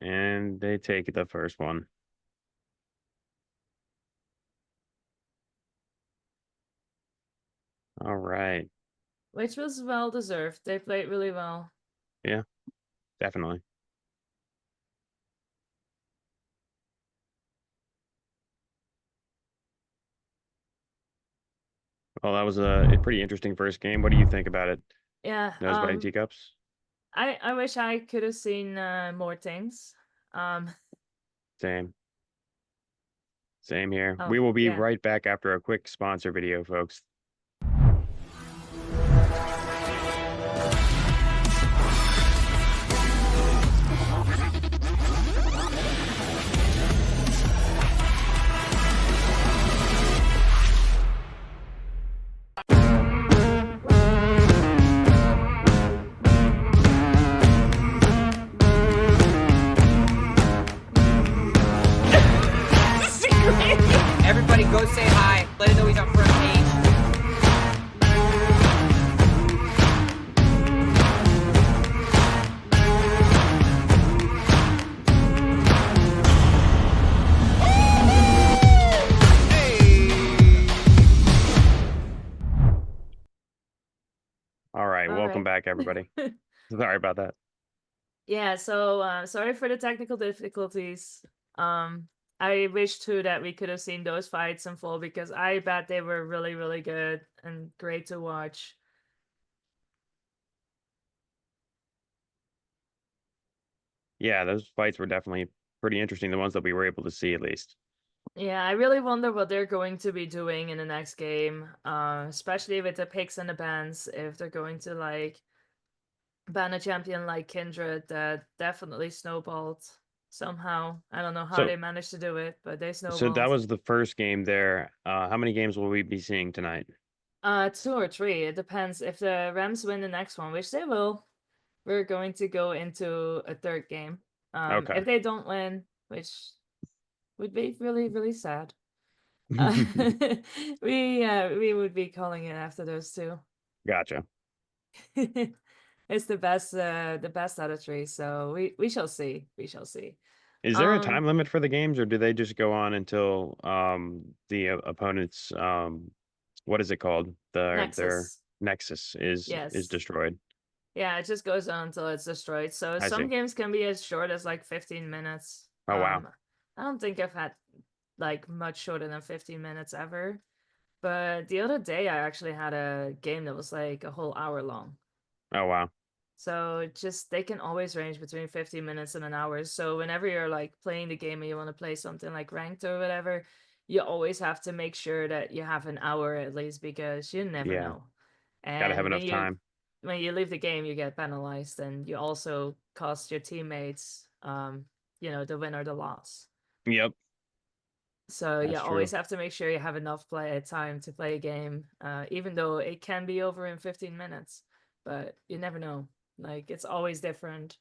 And they take the first one. All right. Which was well deserved. They played really well. Yeah, definitely. Well, that was a pretty interesting first game. What do you think about it? Yeah, Nose biting teacups? I wish I could have seen more things. Same. Same here. Oh, We will be yeah. right back after a quick sponsor video, folks. Everybody go say hi. Let him know he's on front page. All right, All welcome right. back, everybody. Sorry about that. Yeah, so sorry for the technical difficulties. I wish too that we could have seen those fights in full because I bet they were really, really good and great to watch. Yeah, those fights were definitely pretty interesting, the ones that we were able to see at least. Yeah, I really wonder what they're going to be doing in the next game, especially with the picks and the bans, if they're going to like ban a champion like Kindred that definitely snowballed somehow. I don't know how So, they managed to do it, but they so snowballed. that was the first game there. How many games will we be seeing tonight? 2 or 3. It depends. If the Rams win the next one, which they will, we're going to go into a third game. Okay. If they don't win, which would be really, really sad, we would be calling it after those 2. Gotcha. It's the best out of 3. So we shall see. We shall see. Is there a time limit for the games, or do they just go on until the opponent's what is it called? Their Nexus. nexus is Yes. destroyed. Yeah, it just goes on until it's destroyed. So I some see. games can be as short as like 15 minutes. Oh wow. I don't think I've had like much shorter than 15 minutes ever. But the other day I actually had a game that was like a whole hour long. Oh wow. So just they can always range between 15 minutes and an hour. So whenever you're like playing the game and you want to play something like ranked or whatever, you always have to make sure that you have an hour at least because you never Yeah. know. Gotta have And enough time. when you leave the game, you get penalized and you also cost your teammates the win or the loss. Yep. So you That's always true. have to make sure you have enough play time to play a game, even though it can be over in 15 minutes. But you never know. Like it's always different.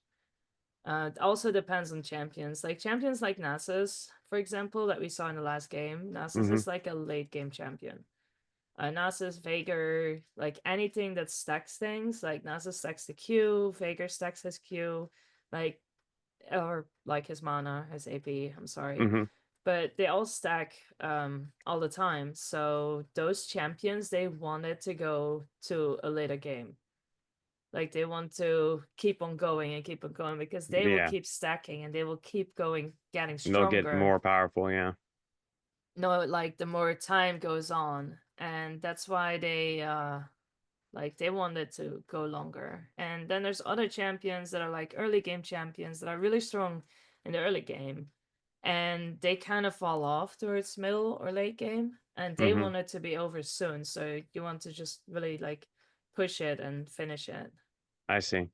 It also depends on champions. Like champions like Nasus, for example, that we saw in the last game. Nasus is like a late game champion. Nasus, Veigar, like anything that stacks things, like Nasus stacks the Q, Veigar stacks his Q, like or like his mana, his AP, I'm sorry. But they all stack all the time. So those champions, they wanted to go to a later game. Like they want to keep on going and keep on going because they will Yeah. keep stacking and they will keep going, getting And they'll stronger. get more powerful, yeah. No, like the more time goes on, and that's why they they wanted to go longer. And then there's other champions that are like early game champions that are really strong in the early game, and they kind of fall off towards middle or late game, and they want it to be over soon. So you want to just really like push it and finish it. I see.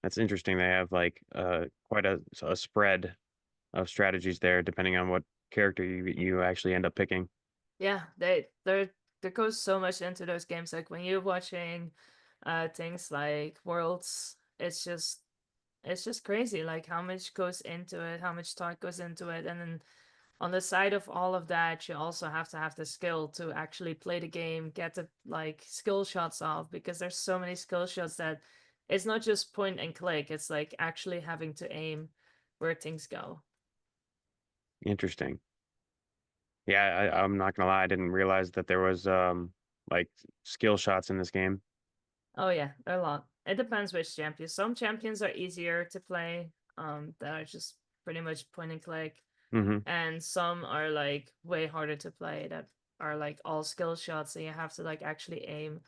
That's interesting. They have like quite a spread of strategies there, depending on what character you actually end up picking. Yeah, they're there goes so much into those games. Like when you're watching things like Worlds, it's just crazy like how much goes into it, how much thought goes into it. And then on the side of all of that, you also have to have the skill to actually play the game, get the like skill shots off, because there's so many skill shots that it's not just point and click, it's like actually having to aim where things go. Interesting. Yeah, I'm not gonna lie, I didn't realize that there was like skill shots in this game. Oh yeah, there are a lot. It depends which champion. Some champions are easier to play, that are just pretty much point and click. Mm-hmm. And some are like way harder to play that are like all skill shots, and you have to like actually aim.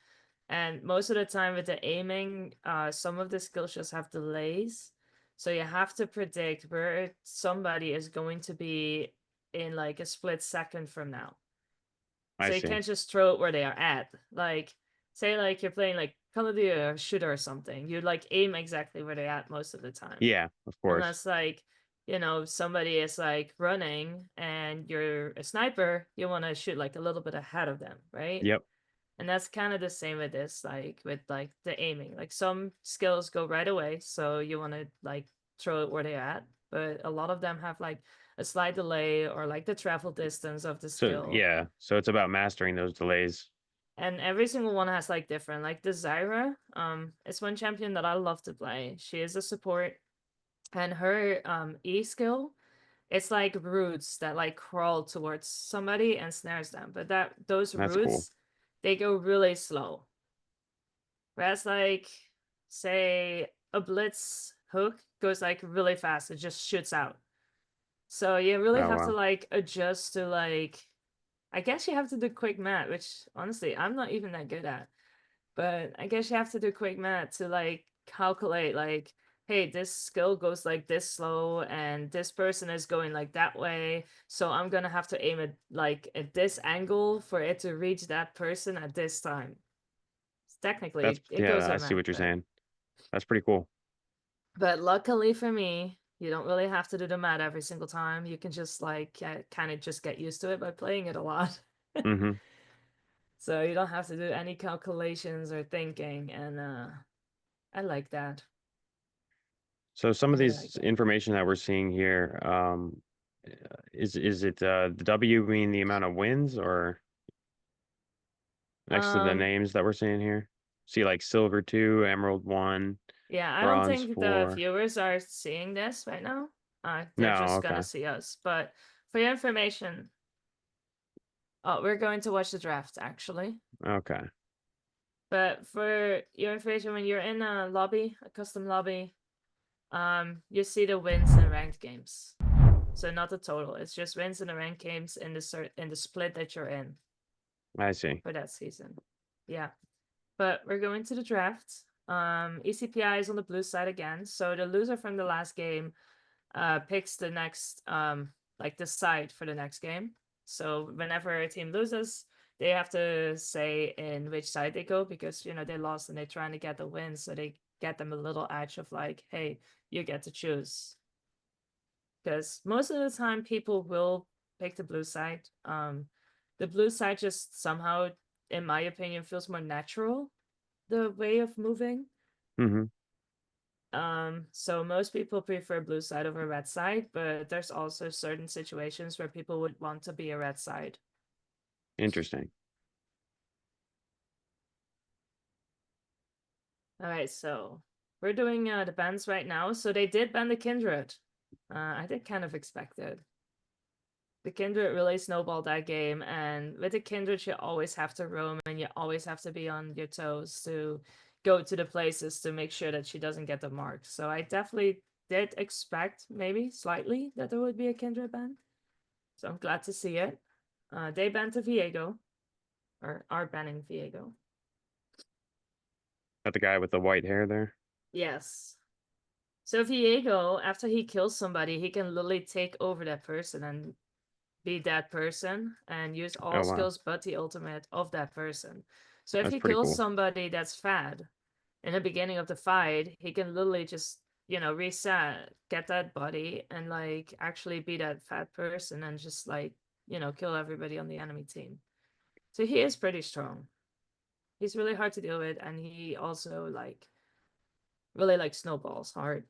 And most of the time with the aiming, some of the skill shots have delays, so you have to predict where somebody is going to be in like a split second from now. I So you see. can't just throw it where they are at. Like, say like you're playing like Call of Duty or shooter or something, you like aim exactly where they're at most of the time. Yeah, of course. Unless like, you know, somebody is like running and you're a sniper, you want to shoot like a little bit ahead of them, right? Yep. And that's kind of the same with this, like with like the aiming. Like some skills go right away, so you want to like throw it where they're at, but a lot of them have like a slight delay or like the travel distance of the So skill. yeah, so it's about mastering those delays. And every single one has like different. Like the Zyra, it's one champion that I love to play. She is a support, and her E skill, it's like roots that like crawl towards somebody and snares them. But those That's cool. roots, they go really slow. Whereas like say a blitz hook goes like really fast, it just shoots out. So you really Oh have to wow. like adjust to like, I guess you have to do quick math, which honestly I'm not even that good at. But I guess you have to do quick math to like calculate like, hey, this skill goes like this slow and this person is going like that way. So I'm gonna have to aim it like at this angle for it to reach that person at this time. That's Technically, it goes yeah, I with see math, what you're saying. That's pretty cool. but luckily for me, you don't really have to do the math every single time. You can just like kind of just get used to it by playing it a lot. Mm-hmm. So you don't have to do any calculations or thinking, and I like that. So some I of really like these that. information that we're seeing here, is it the W mean the amount of wins or next to the Um, names that we're seeing here? See like silver 2, emerald 1, yeah, I don't bronze think the 4. viewers are seeing this right now. They're No, just gonna okay. see us. But for your information, oh, we're going to watch the draft actually. Okay. But for your information, when you're in a lobby, a custom lobby, you see the wins in ranked games. So not the total. It's just wins in the ranked games in the split that you're in I see. for that season. Yeah. But we're going to the draft. ECPI is on the blue side again. So the loser from the last game picks the next like the side for the next game. So whenever a team loses, they have to say in which side they go, because you know they lost and they're trying to get the win, so they get them a little edge of like, hey, you get to choose. Because most of the time people will pick the blue side. The blue side just somehow, in my opinion, feels more natural, the way of moving. Mm-hmm. So most people prefer blue side over red side, but there's also certain situations where people would want to be a red side. Interesting. All right, so we're doing the bans right now. So they did ban the Kindred. I did kind of expect it. The Kindred really snowballed that game, and with the Kindred, you always have to roam and you always have to be on your toes to go to the places to make sure that she doesn't get the mark. So I definitely did expect maybe slightly that there would be a Kindred ban. So I'm glad to see it. They banned the Viego, or are banning Viego. That the guy with the white hair there? Yes. So Viego, after he kills somebody, he can literally take over that person and be that person and use all Oh wow. skills but the ultimate of that person. So if That's he pretty kills cool. somebody that's fad in the beginning of the fight, he can literally just, you know, reset, get that body, and like actually be that fat person and just like, you know, kill everybody on the enemy team. So he is pretty strong. He's really hard to deal with, and he also like really like snowballs hard.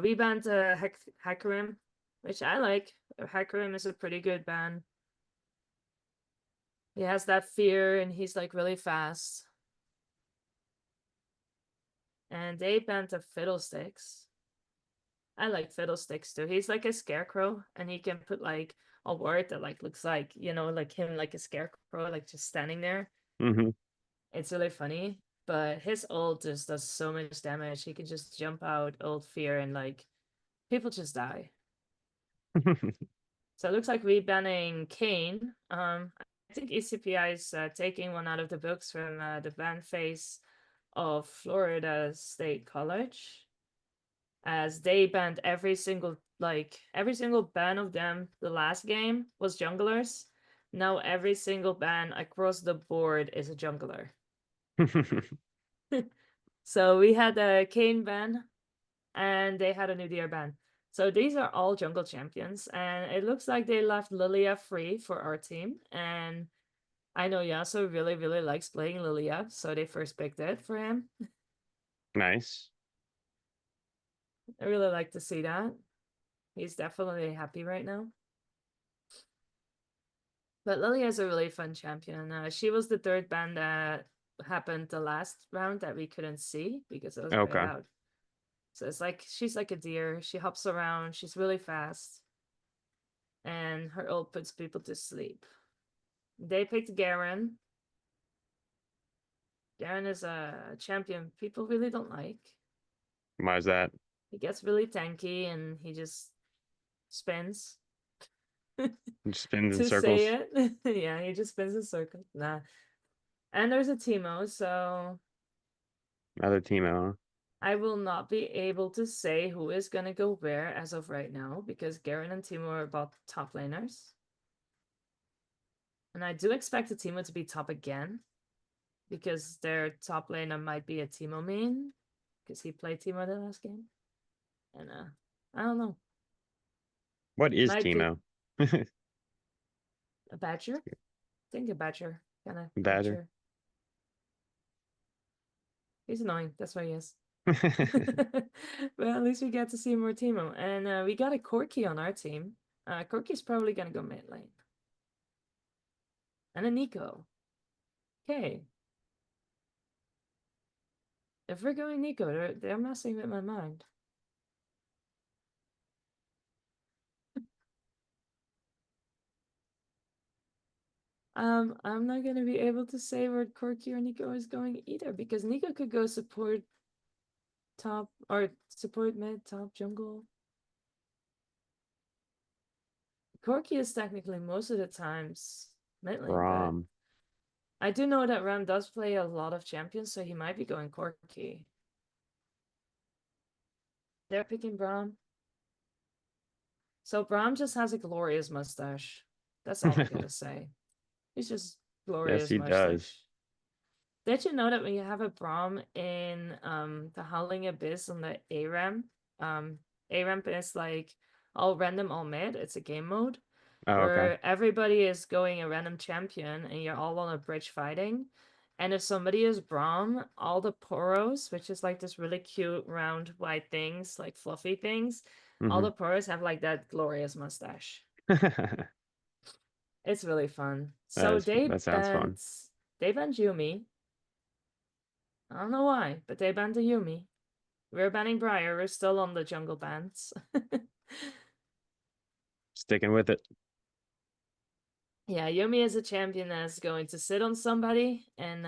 We banned Hackerim, which I like. Hackerim is a pretty good ban. He has that fear, and he's like really fast. And they banned the Fiddlesticks. I like Fiddlesticks too. He's like a scarecrow, and he can put like a word that like looks like, you know, like him like a scarecrow, like just standing there. Mm-hmm. It's really funny, but his ult just does so much damage. He can just jump out, ult fear, and like people just die. So it looks like we're banning Kane. I think ECPI is taking one out of the books from the ban phase of Florida State College, as they banned every single ban of them. The last game was junglers. Now every single ban across the board is a jungler. So we had a Kane ban, and they had a Nudier ban. So these are all jungle champions, and it looks like they left Lilia free for our team. And I know Yasuo really, really likes playing Lilia, so they first picked it for him. Nice. I really like to see that. He's definitely happy right now. But Lilia is a really fun champion. She was the third ban that happened the last round that we couldn't see because it was very Okay. loud. So it's like she's like a deer. She hops around. She's really fast. And her ult puts people to sleep. They picked Garen. Garen is a champion people really don't like. Why is that? He gets really tanky and he just spins. Just spins in To circles. say it. Yeah, he just spins in circles. Nah. And there's a Teemo, so Another Teemo, huh? I will not be able to say who is gonna go where as of right now, because Garen and Teemo are both top laners. And I do expect the Teemo to be top again, because their top laner might be a Teemo main, because he played Teemo the last game. And I don't know. What is Might be Teemo? a Badger? I think a Badger. Kind of Badger. He's annoying, that's why he is. But at least we get to see more Teemo. And we got a Corki on our team. Corki's probably gonna go mid lane. And a Nico. Okay. If we're going Nico, they're messing with my mind. I'm not gonna be able to say where Corki or Nico is going either, because Nico could go support top, or support mid, top, jungle. Corki is technically most of the times mid lane, but Rom. I do know that Ram does play a lot of champions, so he might be going Corki. They're picking Braum. So Braum just has a glorious mustache. That's all I gotta say. He's just glorious Yes, he mustache. does. Did you know that when you have a Braum in the Howling Abyss on the ARAM, ARAM is like all random, all mid. It's a game mode Oh, okay. where everybody is going a random champion and you're all on a bridge fighting. And if somebody is Braum, all the poros, which is like this really cute round white things, like fluffy things, all the poros have like that glorious mustache. It's really fun. So that sounds fun. They banned Yumi. I don't know why, but they banned the Yumi. We're banning Briar. We're still on the jungle bans. Sticking with it. Yeah, Yumi is a champion that's going to sit on somebody and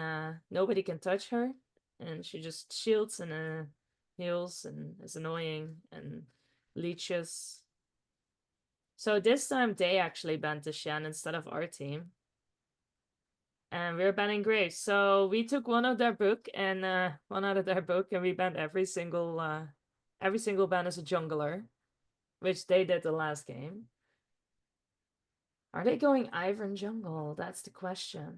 nobody can touch her. And she just shields and heals and is annoying and leeches. So this time they actually banned the Shen instead of our team. And we're banning Graves. So we took one of their book and one out of their book, and we banned every single ban as a jungler, which they did the last game. Are they going Ivern jungle? That's the question.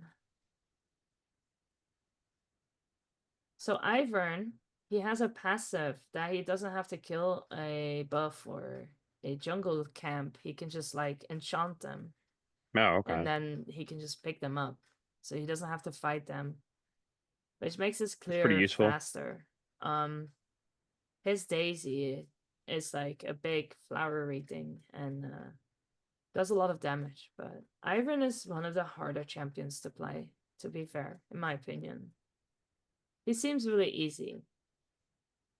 So Ivern, he has a passive that he doesn't have to kill a buff or a jungle camp. He can just like enchant them. Oh, okay. And then he can just pick them up. so he doesn't have to fight them, which makes his It's pretty clear useful. faster. His Daisy is like a big flowery thing and does a lot of damage, but Ivern is one of the harder champions to play, to be fair, in my opinion. He seems really easy,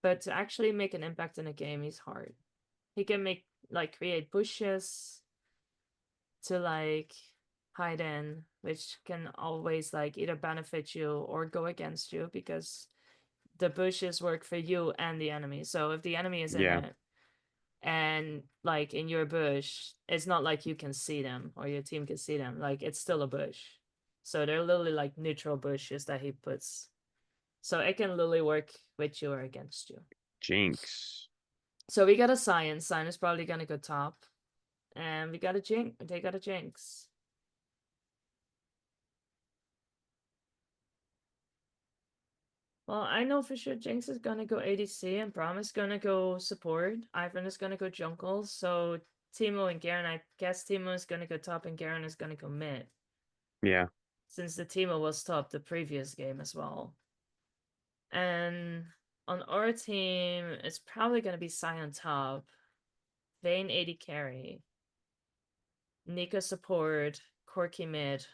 but to actually make an impact in a game, he's hard. He can create bushes to hide in, which can always either benefit you or go against you because the bushes work for you and the enemy. So if the enemy is in Yeah. it and in your bush, it's not like you can see them or your team can see them. It's still a bush. So they're literally neutral bushes that he puts. So it can literally work with you or against you. Jinx. So we got a Cyan. Cyan is probably gonna go top. And we got a Jinx. They got a Jinx. Well, I know for sure Jinx is gonna go ADC and Braum is gonna go support. Ivern is gonna go jungle. So Teemo and Garen, I guess Teemo is gonna go top and Garen is gonna go mid. Yeah. Since the Teemo was top the previous game as well. And on our team, it's probably gonna be Sion top, Vayne AD carry, Nika support, Corki mid,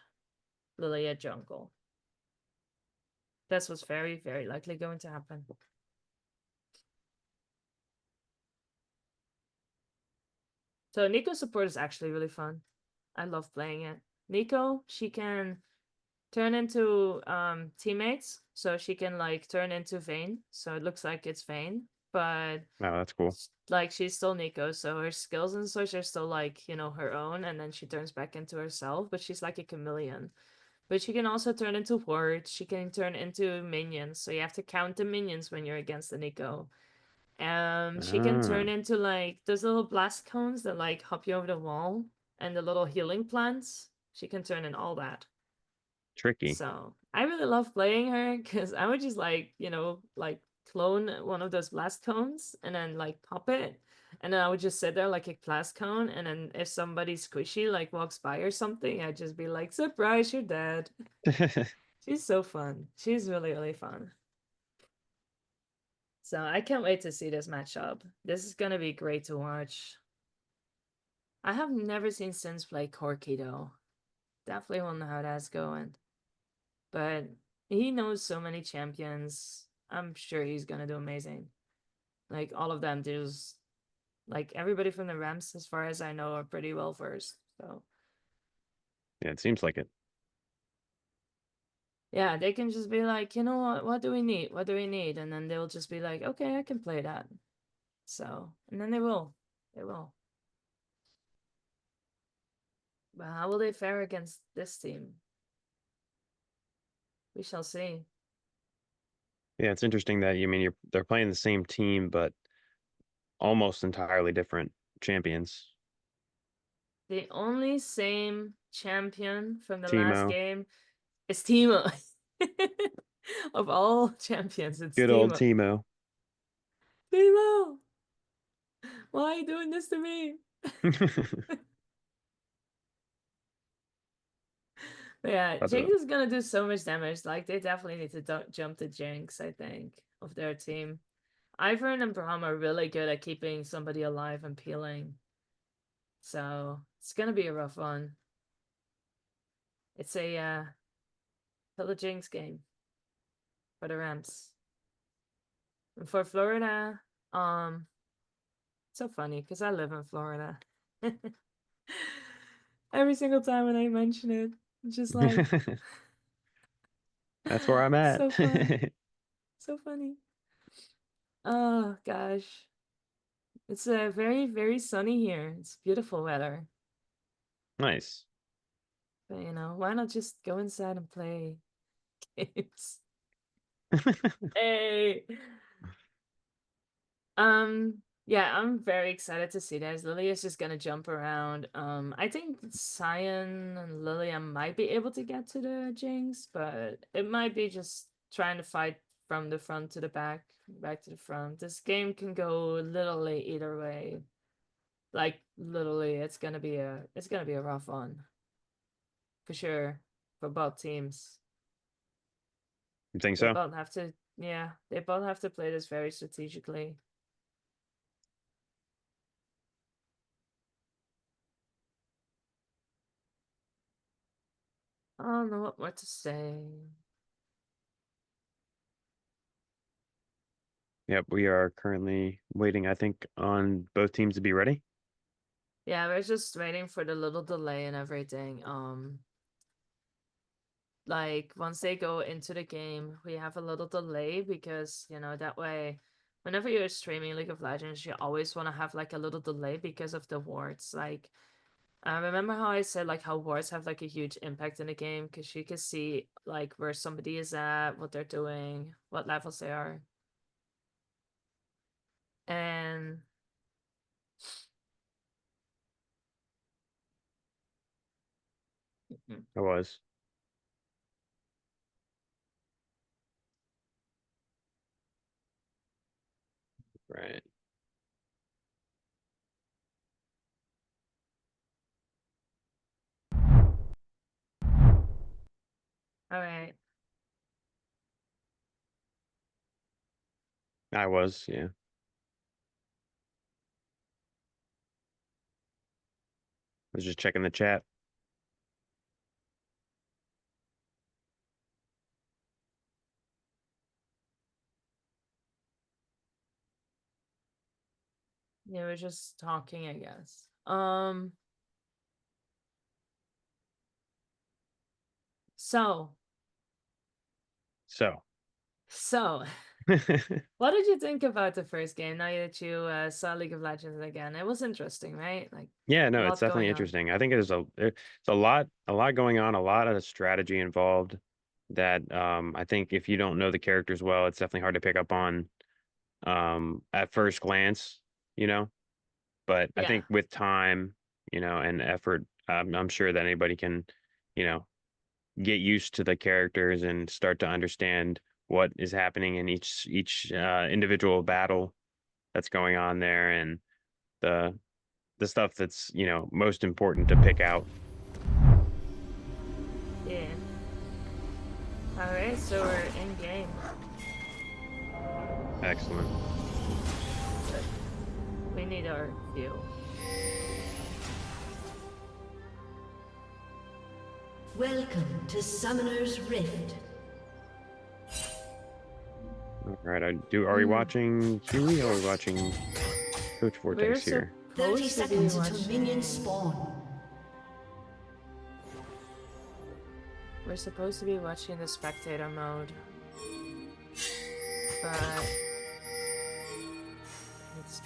Lilia jungle. That's what's very, very likely going to happen. So Nico support is actually really fun. I love playing it. Nico, she can turn into teammates. So she can turn into Vayne. So it looks like it's Vayne. But Wow, that's cool. she's still Nico. So her skills and such are still her own. And then she turns back into herself. But she's like a chameleon. But she can also turn into wards. She can turn into minions. So you have to count the minions when you're against the Nico. She can turn into those little blast cones that hop you over the wall and the little healing plants. She can turn in all that. Tricky. So I really love playing her because I would just clone one of those blast cones and then pop it. And then I would just sit there like a blast cone. And then if somebody squishy walks by or something, I'd just be like, surprise, you're dead. She's so fun. She's really, really fun. So I can't wait to see this matchup. This is gonna be great to watch. I have never seen Sins play Corki though. Definitely won't know how that's going. But he knows so many champions. I'm sure he's gonna do amazing. All of them do. Everybody from the Rams, as far as I know, are pretty well versed. So Yeah, it seems like it. yeah, they can just be like, you know what do we need? What do we need? And then they'll just be like, okay, I can play that. So, and then they will. They will. But how will they fare against this team? We shall see. Yeah, it's interesting that they're playing the same team, but almost entirely different champions. The only same champion from the last Teemo. game is Teemo. Of all champions, it's Good old Teemo. Teemo. Teemo! Why are you doing this to me? But yeah, That's Jinx is gonna do so much damage. They definitely need to jump to Jinx, I think, of their team. Ivern and Braum are really good at keeping somebody alive and peeling. So it's gonna be a rough one. It's a Pillar Jinx game for the Rams. And for Florida, it's so funny because I live in Florida. Every single time when I mention it, it's just That's where I'm at. so fun. So funny. Oh gosh. It's very, very sunny here. It's beautiful weather. Nice. But why not just go inside and play games? Hey. Yeah, I'm very excited to see this. Lily is just gonna jump around. I think Cyan and Lilia might be able to get to the Jinx, but it might be just trying to fight from the front to the back, back to the front. This game can go literally either way. Literally, it's gonna be a rough one. For sure. for both teams. You think They so? both have to, yeah, they both have to play this very strategically. I don't know what more to say. Yep, we are currently waiting, I think, on both teams to be ready. Yeah, we're just waiting for the little delay and everything. Like once they go into the game, we have a little delay because, you know, that way whenever you're streaming League of Legends, you always want to have like a little delay because of the wards. Like remember how I said like how wards have like a huge impact in the game because you can see like where somebody is at, what they're doing, what levels they are. And I was. Right. all right. I was, yeah. I was just checking the chat. Yeah, we're just talking, I guess. So So. what did you think about the first game now that you saw League of Legends again? It was interesting, right? Like Yeah, a no, it's lot definitely going on. interesting. I think it's a lot going on, a lot of strategy involved that I think if you don't know the characters well, it's definitely hard to pick up on at first glance, you know. But I Yeah. think with time, you know, and effort, I'm sure that anybody can, you know, get used to the characters and start to understand what is happening in each individual battle that's going on there, and the stuff that's, you know, most important to pick out. Yeah. All right, so we're in game. Excellent. We need our view. Welcome to Summoner's Rift. All right, are we watching Huey or are we watching Coach Vortex We're here? 30 supposed to be seconds until watching. minions spawn. We're supposed to be watching the spectator mode, but it's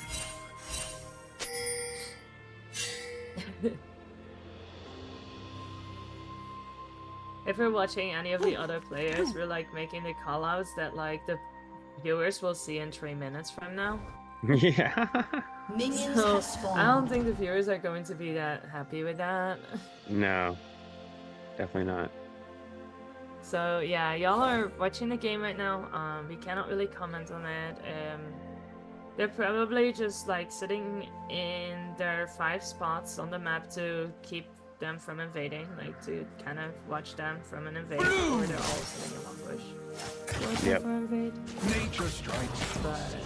if we're watching any of the other players, we're like making the callouts that like the viewers will see in 3 minutes from now. Yeah. Minions So have spawned. I don't think the viewers are going to be that happy with that. No, definitely not. So yeah, y'all are watching the game right now. We cannot really comment on it. They're probably just like sitting in their 5 spots on the map to keep them from invading, like to kind of watch them from an invade, or they're all sitting in one bush. Yep. For invade. Nature strikes. But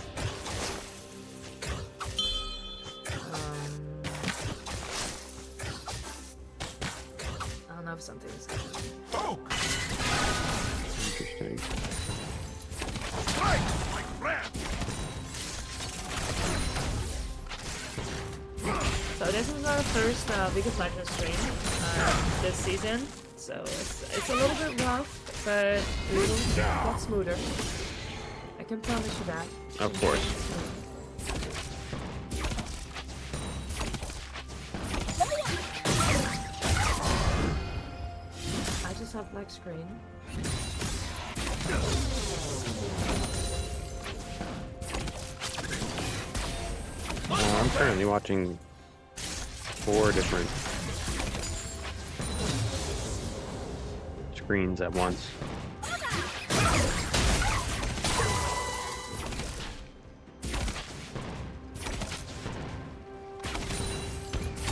I don't know if something's happening. Poke. Interesting. Fight like rat. So this is our first League of Legends stream this season, so it's a little bit rough, but it will get smoother. I can promise you that. Of course. I just have black screen. I'm currently watching 4 different screens at once.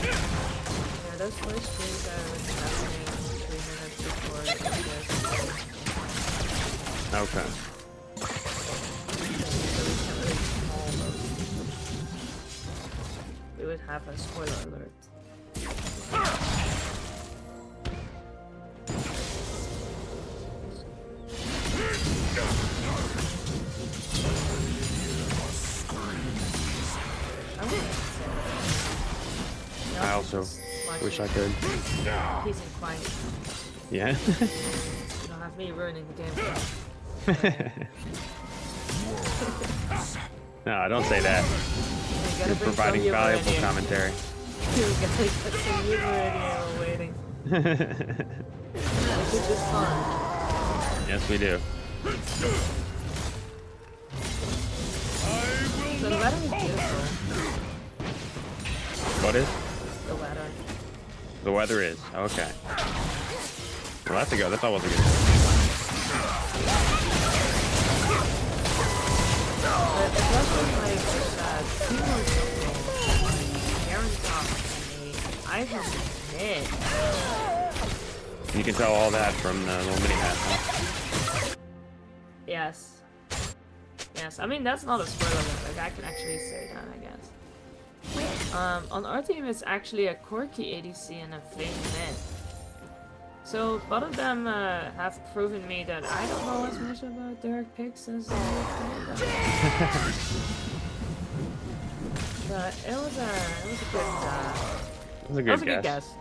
Yeah, those voice screens are happening in 3 minutes for this. Okay. We would have a spoiler alert. I also wish I could. Peace and quiet. Yeah. You don't have me ruining the game. No, don't say that. You're providing valuable commentary. You gotta get some humor in here while waiting. This is just fun. Yes, we do. So the weather is beautiful. What is? The weather. The weather is. Okay. Well, that's a go. That's always a good. But it wasn't like people were so Karen talk and I have mid. You can tell all that from the little mini map, huh? Yes. Yes, I mean that's not a spoiler, like I can actually say that, I guess. On our team it's actually a Corki ADC and a Flame mid. So both of them have proven me that I don't know as much about Derek picks as they think. But it was a good guess.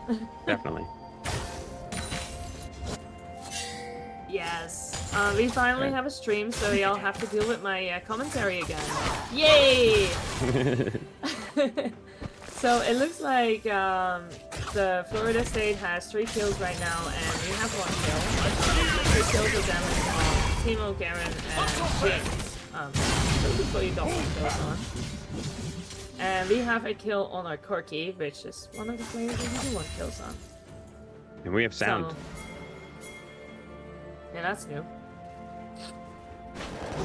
Definitely. Yes. We finally have a stream, so y'all have to deal with my commentary again. Yay! So it looks like the Florida State has 3 kills right now, and we have 1 kill. 3 kills of them is Timo, Garen, and James. So before you got 1 kill on. And we have a kill on our Corki, which is one of the players that we do 1 kills on. And we have sound. So, yeah, that's new.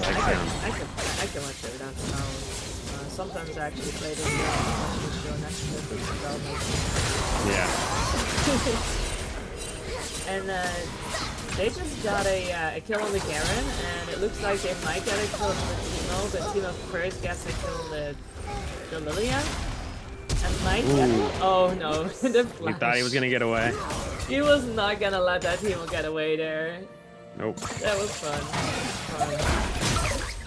Like sound. I can watch it without sound. Sometimes I actually play this show next to it without Yeah. And they just got a kill on the Garen, and it looks like they might get a kill on the Timo, but Timo first gets a kill on the Lilia. And might get oh no, the flash. He thought he was gonna get away. He was not gonna let that Timo get away there. Nope. That was fun.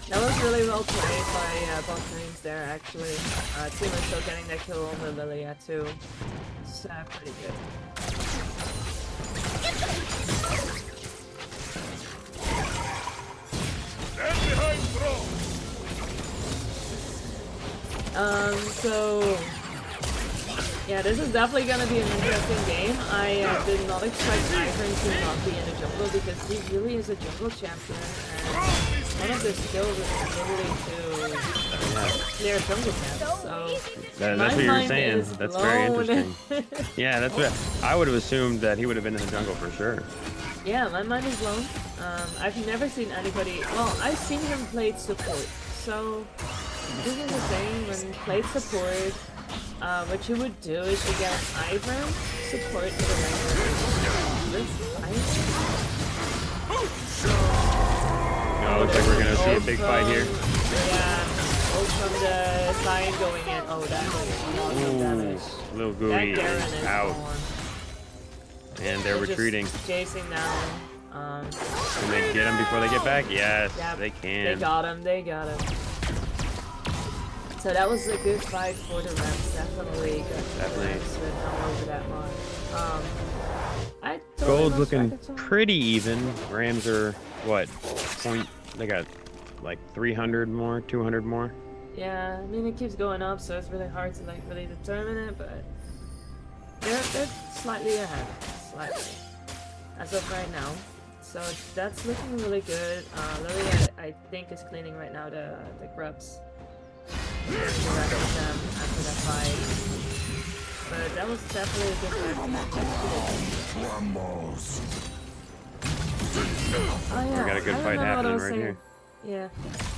That was really well played by both teams there, actually. Timo still getting that kill on the Lilia too. It's pretty good. So yeah, this is definitely gonna be an interesting game. I did not expect Ivan to not be in the jungle because he really is a jungle champion, and one of his skills is literally to clear jungle camps. So That's what you were saying. That's very interesting. Yeah, that's what I would have assumed that he would have been in the jungle for sure. Yeah, my mind is blown. I've never seen anybody. Well, I've seen him play support. So this is the thing when you play support. What you would do is you get Ivern support to the regular. Oh, looks like we're gonna see a big fight here. Yeah, ult from the side going in. Oh, that was awesome damage. Little Gooey is out. And they're retreating. Chasing down. Can they get him before they get back? Yes, they can. They got him. They got him. So that was a good fight for the Rams, definitely. Definitely. Not over that much. I Gold's looking pretty even. Rams are what? They got like 300 more, 200 more. Yeah, I mean it keeps going up, so it's really hard to like really determine it, but they're slightly ahead, slightly, as of right now. So that's looking really good. Lily, I think is cleaning right now the grubs. The rest of them after that fight. But that was definitely a good fight. Oh yeah, we got a good fight happening right here. Yeah,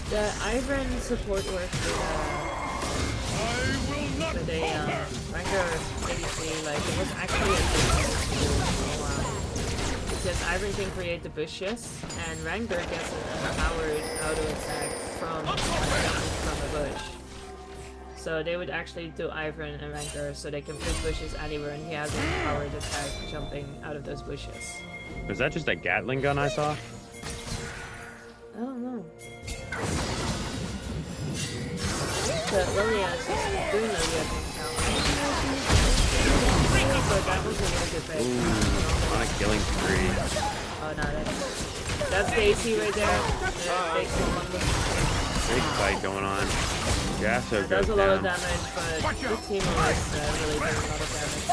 the Ivern support work with a Ranger ADC, like it was actually a good because Ivern can create the bushes, and Rengar gets a powered auto attack from a bush. So they would actually do Ivern and Rengar so they can put bushes anywhere, and he has a powered attack jumping out of those bushes. Was that just a Gatling gun I saw? I don't know. But Lilia is just doing Lilia things now. But that was a really good pick. Ooh, on a killing spree. Oh no, that's Daisy right there. Big fight going on. Jasso It goes does a lot of down. damage, but the team was really doing a lot of damage.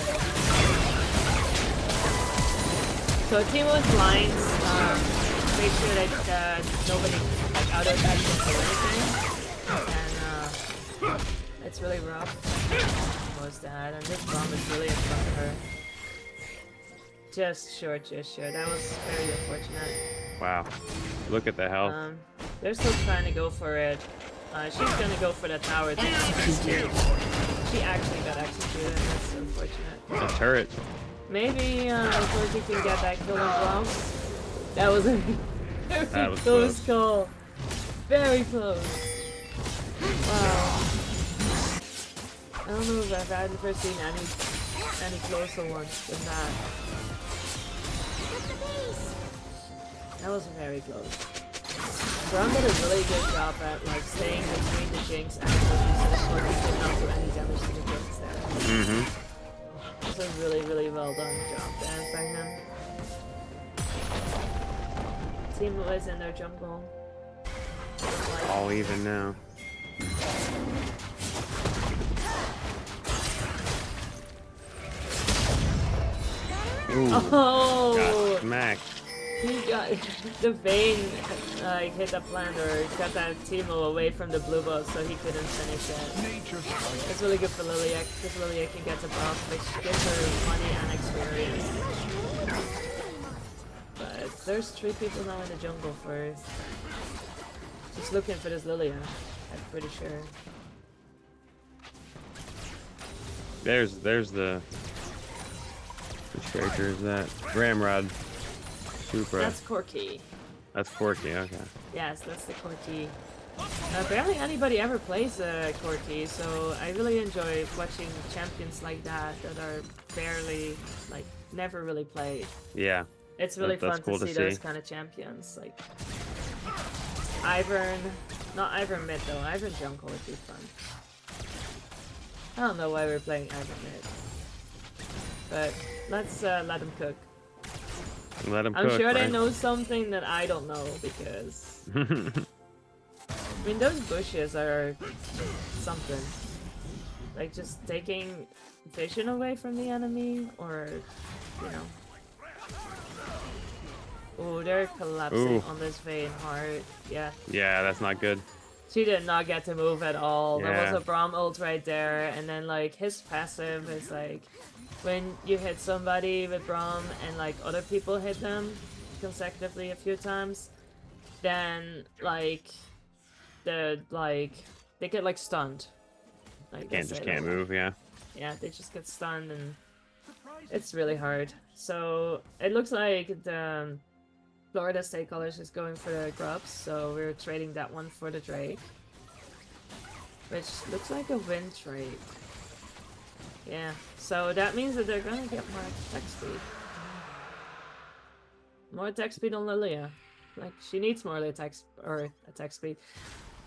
So Teemo's lines, make sure that nobody like auto attacks can do anything, and it's really rough. Almost dead, and this bomb is really in front of her. Just short. That was very unfortunate. Wow. Look at the health. They're still trying to go for it. She's gonna go for the tower. She actually got executed. That's unfortunate. It's a turret. Maybe Corky can get that kill as well. That was a very close call. Very close. Wow. I don't know if I've ever seen any closer ones than that. That was very close. Braum did a really good job at like staying between the Jinx and the Corky so Corky did not do any damage to the Jinx there. Mm-hmm. It's a really well done job there by him. Team was in their jungle. All even now. Ooh, Oh! got smacked. He got the Vayne like hit the plant or got that Teemo away from the blue buff so he couldn't finish it. It's really good for Lilia because Lilia can get the buff which gives her money and experience. But there's 3 people now in the jungle for just looking for this Lilia, I'm pretty sure. There's the which character is that? Ramrod. Supra. That's Corky. That's Corky, okay. Yes, that's the Corky. Barely anybody ever plays Corky, so I really enjoy watching champions like that that are barely, like, never really played. Yeah. It's really That's fun cool to to see those see. kind of champions. Like Ivern, not Ivern mid though. Ivern jungle would be fun. I don't know why we're playing Ivern mid, but let's let him cook. Let him I'm cook, sure they right? know something that I don't know because I mean those bushes are something. Like just taking vision away from the enemy, or you know. Oh, they're collapsing on this Vayne hard. Yeah. Yeah, that's not good. She did not get to move at all. Yeah. There was a Braum ult right there, and then like his passive is like when you hit somebody with Braum and like other people hit them consecutively a few times, then like they get like stunned. Like Can't move, yeah. Yeah, they just get stunned and it's really hard. So it looks like the Florida State Colors is going for the grubs, so we're trading that one for the Drake. Which looks like a win trade. Yeah, so that means that they're gonna get more attack speed. More attack speed on Lilia. Like, she needs more attack speed.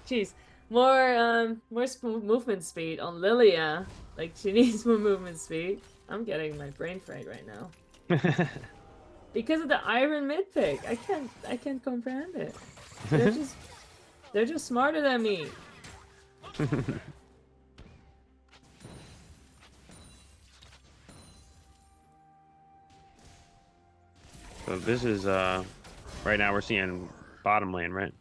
Jeez. More movement speed on Lilia. Like, she needs more movement speed. I'm getting my brain fried right now. Because of the Iron mid pick. I can't comprehend it. They're just smarter than me. So this is right now we're seeing bottom lane, right?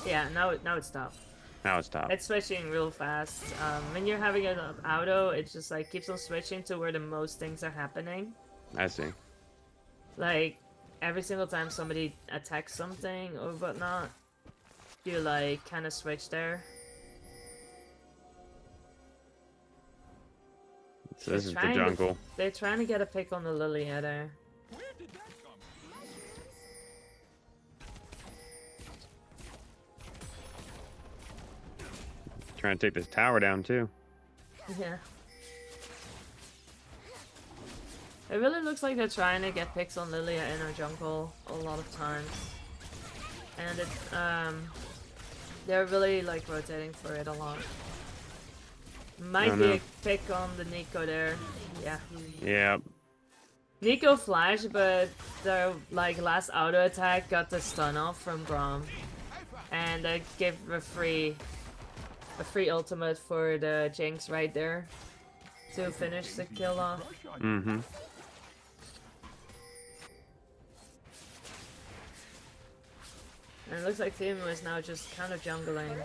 Yeah, now it's stopped. Now it's top. It's switching real fast. When you're having an auto, it just like keeps on switching to where the most things are happening. I see. Like every single time somebody attacks something or whatnot, you like kind of switch there. So this is the jungle. They're trying to get a pick on the Lilia there. trying to take this tower down too. Yeah. It really looks like they're trying to get picks on Lilia in our jungle a lot of times. And it, they're really like rotating for it a lot. Might be a pick on the Nico there. Yeah. Yeah. Nico flashed, but the like last auto attack got the stun off from Braum. And that gave a free ultimate for the Jinx right there to finish the kill off. Mm-hmm. And it looks like Teemo is now just kind of jungling.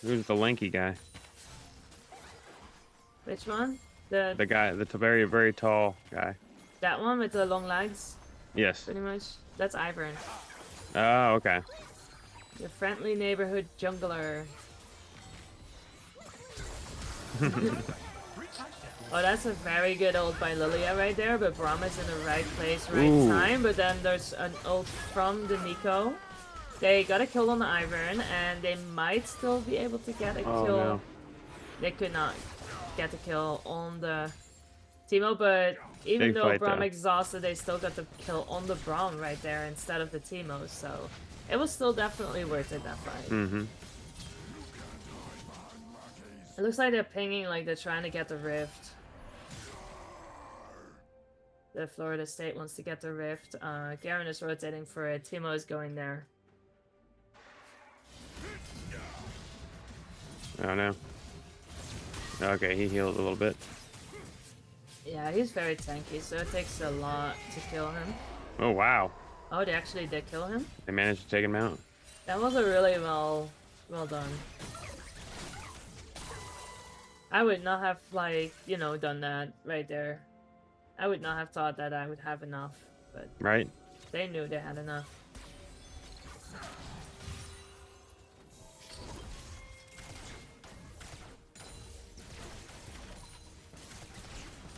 Who's the lanky guy? Which one? The guy, the very, very tall guy. That one with the long legs? Yes. Pretty much. That's Ivern. Oh, okay. Your friendly neighborhood jungler. Oh, that's a very good ult by Lilia right there, but Braum is in the right place, right time. But then there's an ult from the Nico. They got a kill on the Ivern, and they might still be able to get a kill. No. They could not get the kill on the Teemo, but even Big though fight, Braum though. exhausted, they still got the kill on the Braum right there instead of the Teemo, so it was still definitely worth it, that fight. Mm-hmm. It looks like they're pinging, like they're trying to get the Rift. The Florida State wants to get the Rift. Garen is rotating for it. Teemo is going there. Oh no. Okay, he healed a little bit. Yeah, he's very tanky, so it takes a lot to kill him. Oh wow. Oh, they actually did kill him? They managed to take him out. That was a really well done. I would not have, like, you know, done that right there. I would not have thought that I would have enough, but Right? they knew they had enough.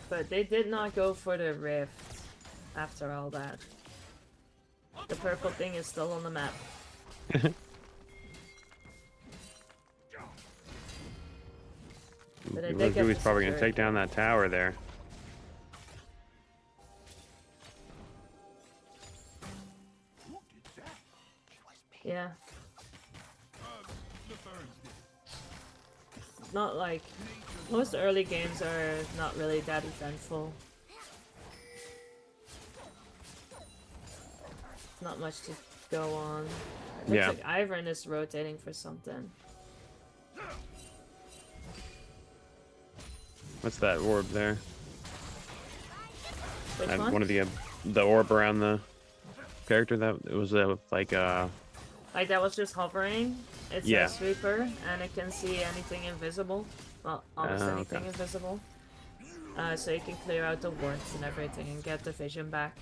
But they did not go for the Rift after all that. The purple thing is still on the map. But they did get He's the probably gonna security. take down that tower there. Yeah. Not like most early games are not really that eventful. Not much to go on. It looks Yeah. like Ivern is rotating for something. What's that orb there? Which And one? one of the orb around the character that it was like Like that was just hovering. It's Yeah. a sweeper, and it can see anything invisible. Well, almost Oh, anything okay. invisible. So you can clear out the wards and everything and get the vision back.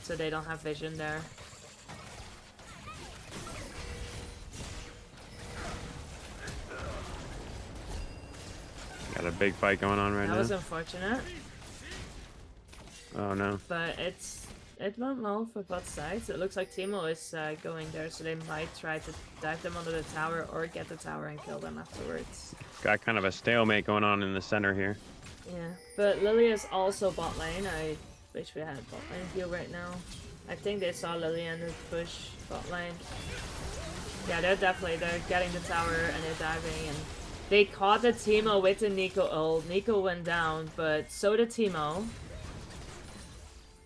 So they don't have vision there. got a big fight going on right That now. was unfortunate, Oh no. but it went well for both sides. It looks like Teemo is going there, so they might try to dive them under the tower or get the tower and kill them afterwards. Got kind of a stalemate going on in the center here. Yeah, but Lilia is also bot lane. I wish we had bot lane heal right now. I think they saw Lilian push bot lane. Yeah, they're getting the tower and they're diving, and they caught the Teemo with the Nico ult. Nico went down, but so did Teemo.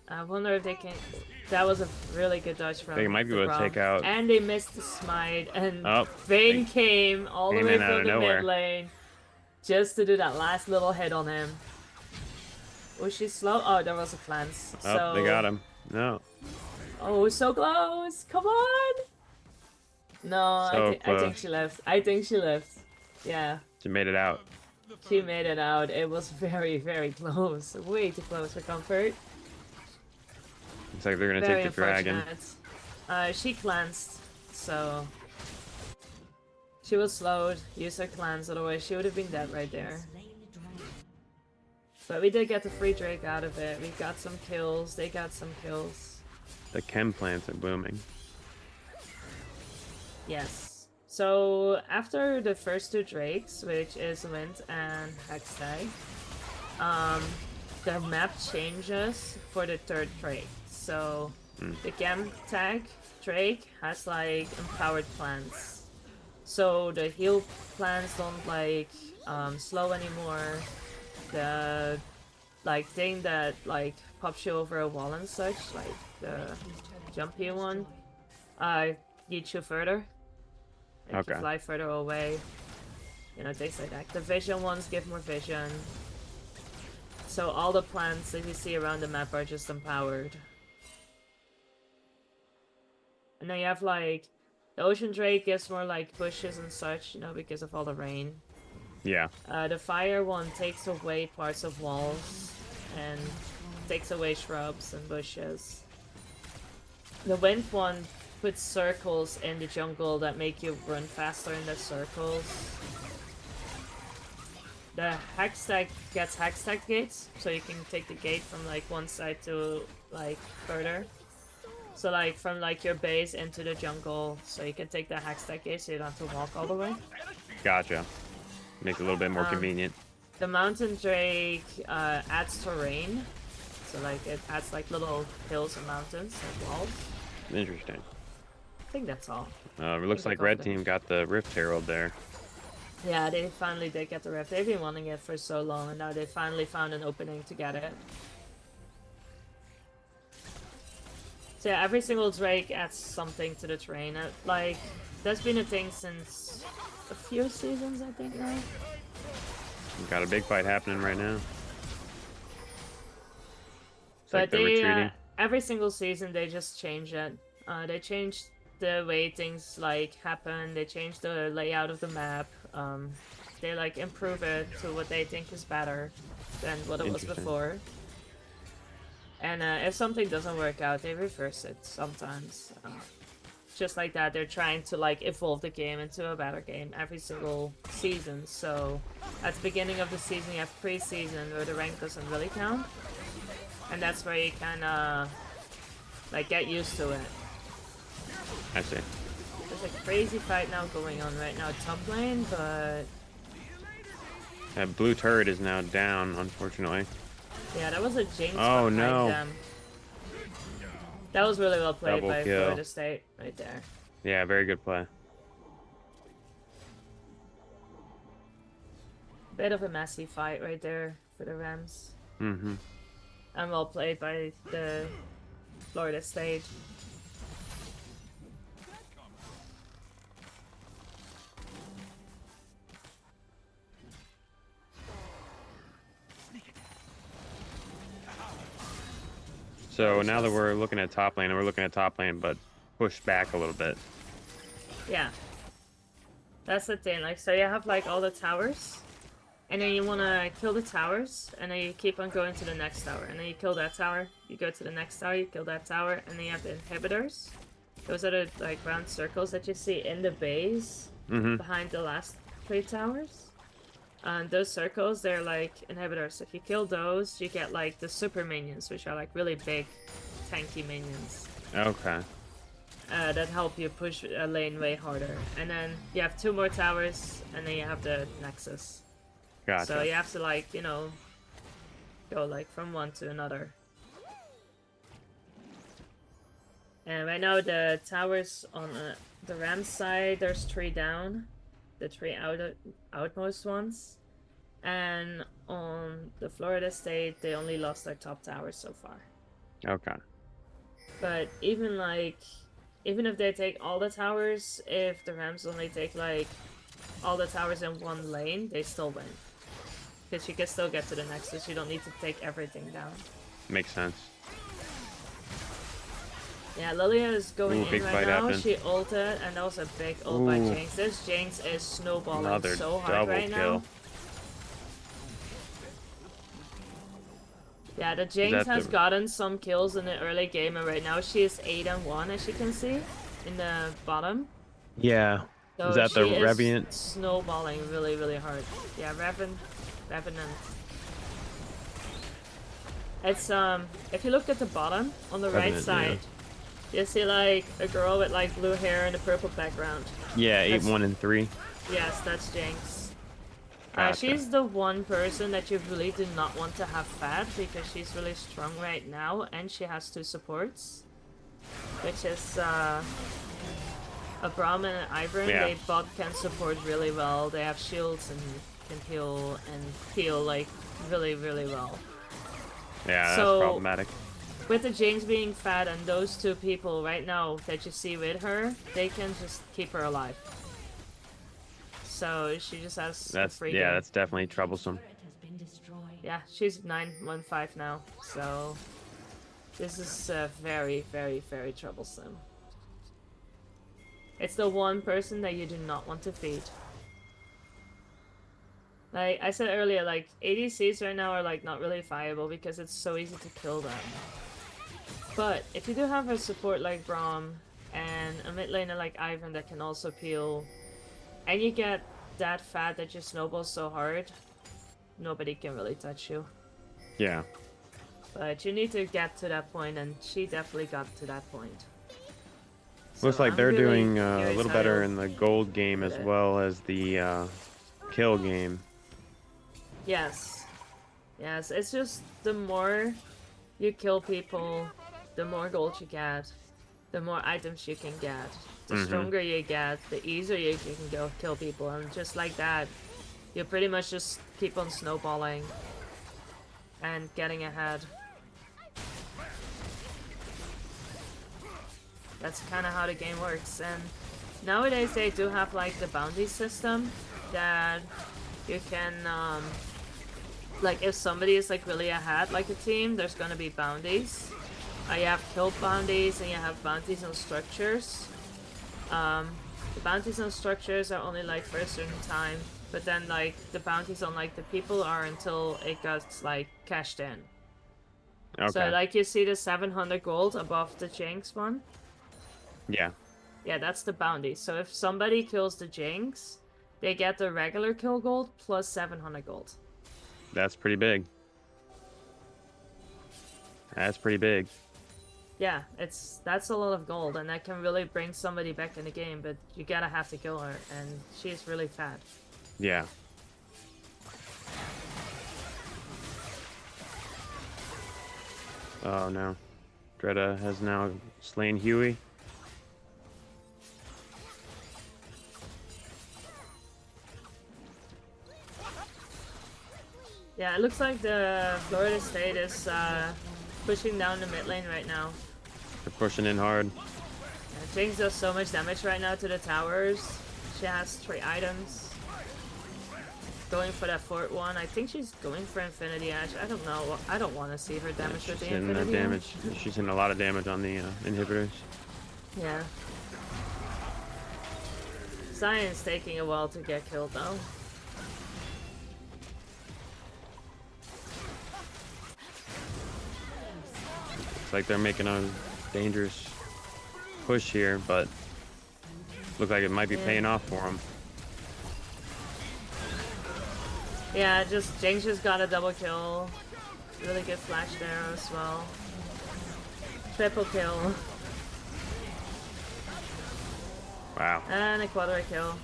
I wonder if they can. That was a really good dodge from They might be the able to Braum. take out- And they missed the smite, and Oh, Vayne they came all the came way in out from of the nowhere. mid lane just to do that last little hit on him. Was she slow? Oh, there was a cleanse. Oh, So they got him. No. Oh, so close! Come on! No, So I think close. she left. I think she left. Yeah, She made it out. she made it out. It was very, very close. Way too close for comfort. Looks like they're gonna Very take the dragon. unfortunate. She cleansed, so she was slowed. Used her cleanse, otherwise she would have been dead right there. But we did get the free Drake out of it. We got some kills. They got some kills. The chem plants are booming. Yes. So after the first 2 Drakes, which is Wind and Hextag, the map changes for the 3rd Drake. So the chem tag Drake has like empowered plants. So the heal plants don't like slow anymore. The like thing that like pops you over a wall and such, like the jumpy one, gets you further. Make you fly further away. You know, things like that. The vision ones give more vision. So all the plants that you see around the map are just empowered. And then you have like the Ocean Drake gives more like bushes and such, you know, because of all the rain. Yeah. The fire one takes away parts of walls and takes away shrubs and bushes. The wind one puts circles in the jungle that make you run faster in the circles. The Hextag gets Hextag gates, so you can take the gate from like one side to like further. So like from like your base into the jungle, so you can take the Hextag gate so you don't have to walk all the way. Gotcha. Makes it a little bit more convenient. The Mountain Drake adds terrain, so like it adds like little hills and mountains and walls. Interesting. I think that's all. It looks like Red Team got the Rift Herald there. Yeah, they finally did get the Rift. They've been wanting it for so long, and now they finally found an opening to get it. So yeah, every single Drake adds something to the terrain. Like, that's been a thing since a few seasons, I think now. Got a big fight happening right now. It's But like they're retreating. every single season they just change it. They changed the way things like happen. They changed the layout of the map. They like improve it to what they think is better than what it was before. And if something doesn't work out, they reverse it sometimes. Just like that, they're trying to like evolve the game into a better game every single season. So at the beginning of the season, you have pre-season where the rank doesn't really count, and that's where you can like get used to it. I see. There's a crazy fight now going on right now top lane, but That blue turret is now down, unfortunately. yeah, that was a Jinx Oh, behind no. them. That was really well played Double by kill. Florida State right there. Yeah, very good play. Bit of a messy fight right there for the Rams. Mm-hmm. And well played by the Florida State. So now that we're looking at top lane, and we're looking at top lane, but pushed back a little bit. Yeah. That's the thing, like, so you have like all the towers, and then you want to kill the towers, and then you keep on going to the next tower, and then you kill that tower, you go to the next tower, you kill that tower, and then you have the inhibitors. Those are the like round circles that you see in the base behind the last 3 towers. And those circles, they're like inhibitors. If you kill those, you get like the super minions, which are like really big, tanky minions. Okay. That help you push a lane way harder. And then you have 2 more towers, and then you have the nexus. Gotcha. So you have to like, you know, go like from one to another. And right now the towers on the Rams side, there's 3 down. The 3 outmost ones. And on the Florida State, they only lost their top towers so far. Okay. But even if they take all the towers, if the Rams only take like all the towers in one lane, they still win. Because you can still get to the nexus, you don't need to take everything down. Makes sense. Yeah, Lilia is going Ooh, big in right fight now. happened. She ulted, and that was a big ult by Ooh. Jinx. This Jinx is snowballing Another so hard double right kill. now. Yeah, the Jinx has gotten some kills in the early game, and right now she is 8-1, as you can see in the bottom. Yeah. So Is that the she Revenant? snowballing really, really hard. Yeah, Revenant. It's if you look at the bottom on the right Revenant, side, you see like a girl with like blue hair and a purple background. Yeah, 8, That's- 1, and 3. Yes, that's Jinx. Gotcha. She's the one person that you really do not want to have fat because she's really strong right now and she has 2 supports. Which is a Braum and an Ivern. Yeah. They both can support really well. They have shields and can heal like really, really well. Yeah, So- that's problematic. With the Jinx being fat and those 2 people right now that you see with her, they can just keep her alive. So she just has That's free yeah, game. that's definitely troublesome. Turret has been destroyed. Yeah, she's 915 now, so this is very, very, very troublesome. It's the one person that you do not want to feed. Like I said earlier, like ADCs right now are like not really viable because it's so easy to kill them. But if you do have a support like Braum and a mid laner like Ivern that can also peel, and you get that fat that you snowball so hard, nobody can really touch you. Yeah. But you need to get to that point, and she definitely got to that point. Looks So like I'm they're really doing a curious little how better you'll in the gold game as put it. well as the kill game. Yes. Yes, it's just the more you kill people, the more gold you get, the more items you can get. The Mhm. stronger you get, the easier you can go kill people. And just like that, you pretty much just keep on snowballing and getting ahead. That's kind of how the game works. And nowadays they do have like the bounty system that you can like if somebody is like really ahead like a team, there's gonna be bounties. You have kill bounties and you have bounties on structures. The bounties on structures are only like for a certain time, but then like the bounties on like the people are until it gets like cashed in. Okay. So like you see the 700 gold above the Jinx one. Yeah. Yeah, that's the bounty. So if somebody kills the Jinx, they get the regular kill gold plus 700 gold. That's pretty big. That's pretty big. Yeah, that's a lot of gold, and that can really bring somebody back in the game, but you gotta have to kill her, and she's really fat. Yeah. Oh no. Dreda has now slain Huey. Yeah, it looks like the Florida State is pushing down the mid lane right now. They're pushing in hard. Jinx does so much damage right now to the towers. She has 3 items. Going for that 4th one. I think she's going for Infinity Edge. I don't know. I don't want to see her damage with She's the hitting that Infinity damage. Edge. She's hitting a lot of damage on the inhibitors. Yeah. Zion's taking a while to get killed though. It's like they're making a dangerous push here, but look like it might be paying off for them. Yeah, just Jinx just got a double kill. Really good flash there as well. Triple kill. Wow. And a quadra kill.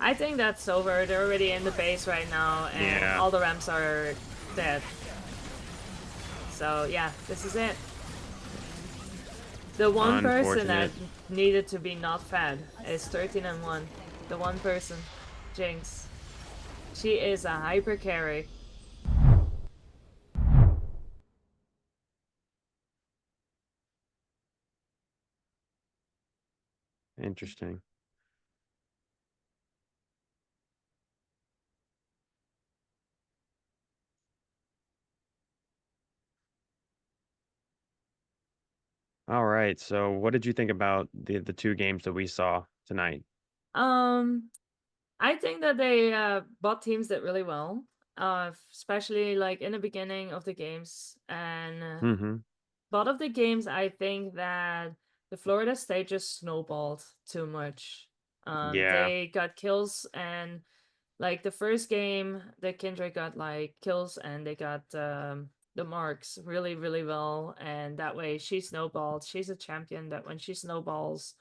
I think that's over. They're already in the base right now, and Yeah. all the Rams are dead. So yeah, this is it. The one person that Unfortunate. needed to be not fed is 13-1. The one person, Jinx. She is a hyper carry. Interesting. All right. So what did you think about the 2 games that we saw tonight? I think that they bought teams did really well. Especially like in the beginning of the games, and Mm-hmm. lot of the games, I think that the Florida State just snowballed too much. Yeah. They got kills, and like the first game, the Kindred got like kills, and they got the marks really, really well, and that way she snowballed. She's a champion that when she snowballs,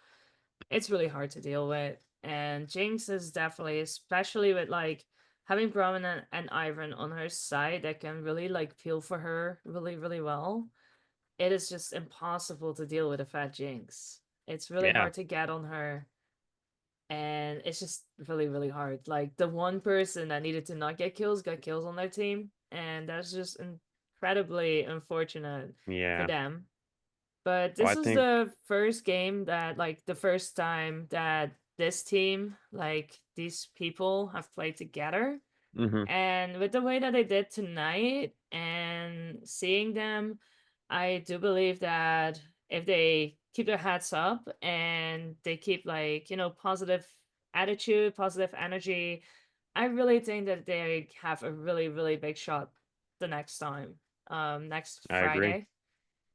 it's really hard to deal with. And Jinx is definitely, especially with like having Brahmin and Ivan on her side that can really like feel for her really, really well. It is just impossible to deal with a fat Jinx. It's really Yeah. hard to get on her, and it's just really, really hard. Like the one person that needed to not get kills got kills on their team, and that's just incredibly unfortunate for Yeah. them. But Well, this I was think. the first game that, like, the first time that this team, like, these people have played together. Hmm. And with the way that they did tonight and seeing them, I do believe that if they keep their hats up and they keep, like, positive attitude, positive energy, I really think that they have a really, really big shot the next time, next I agree. Friday.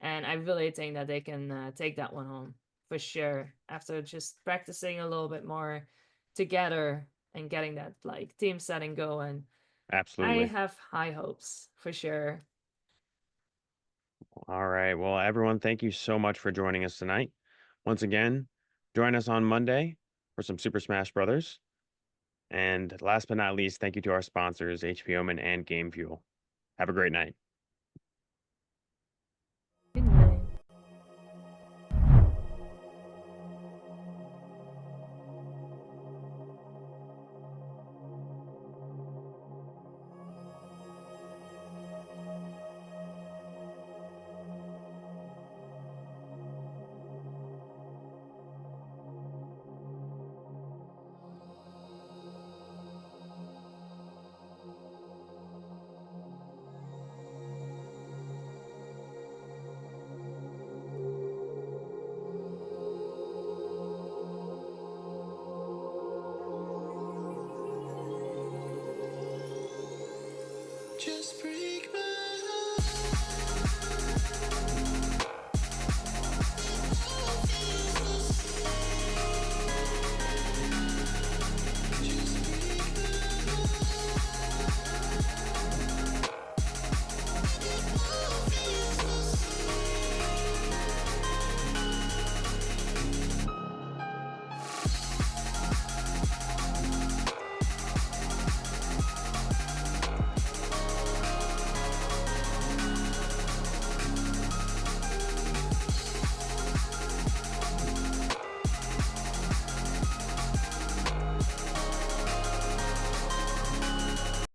And I really think that they can take that one home for sure after just practicing a little bit more together and getting that like team setting going. I Absolutely. have high hopes for sure. All right. Well, everyone, thank you so much for joining us tonight. Once again, join us on Monday for some Super Smash Brothers. And last but not least, thank you to our sponsors, HP Omen and Game Fuel. Have a great night. Good night. Just break my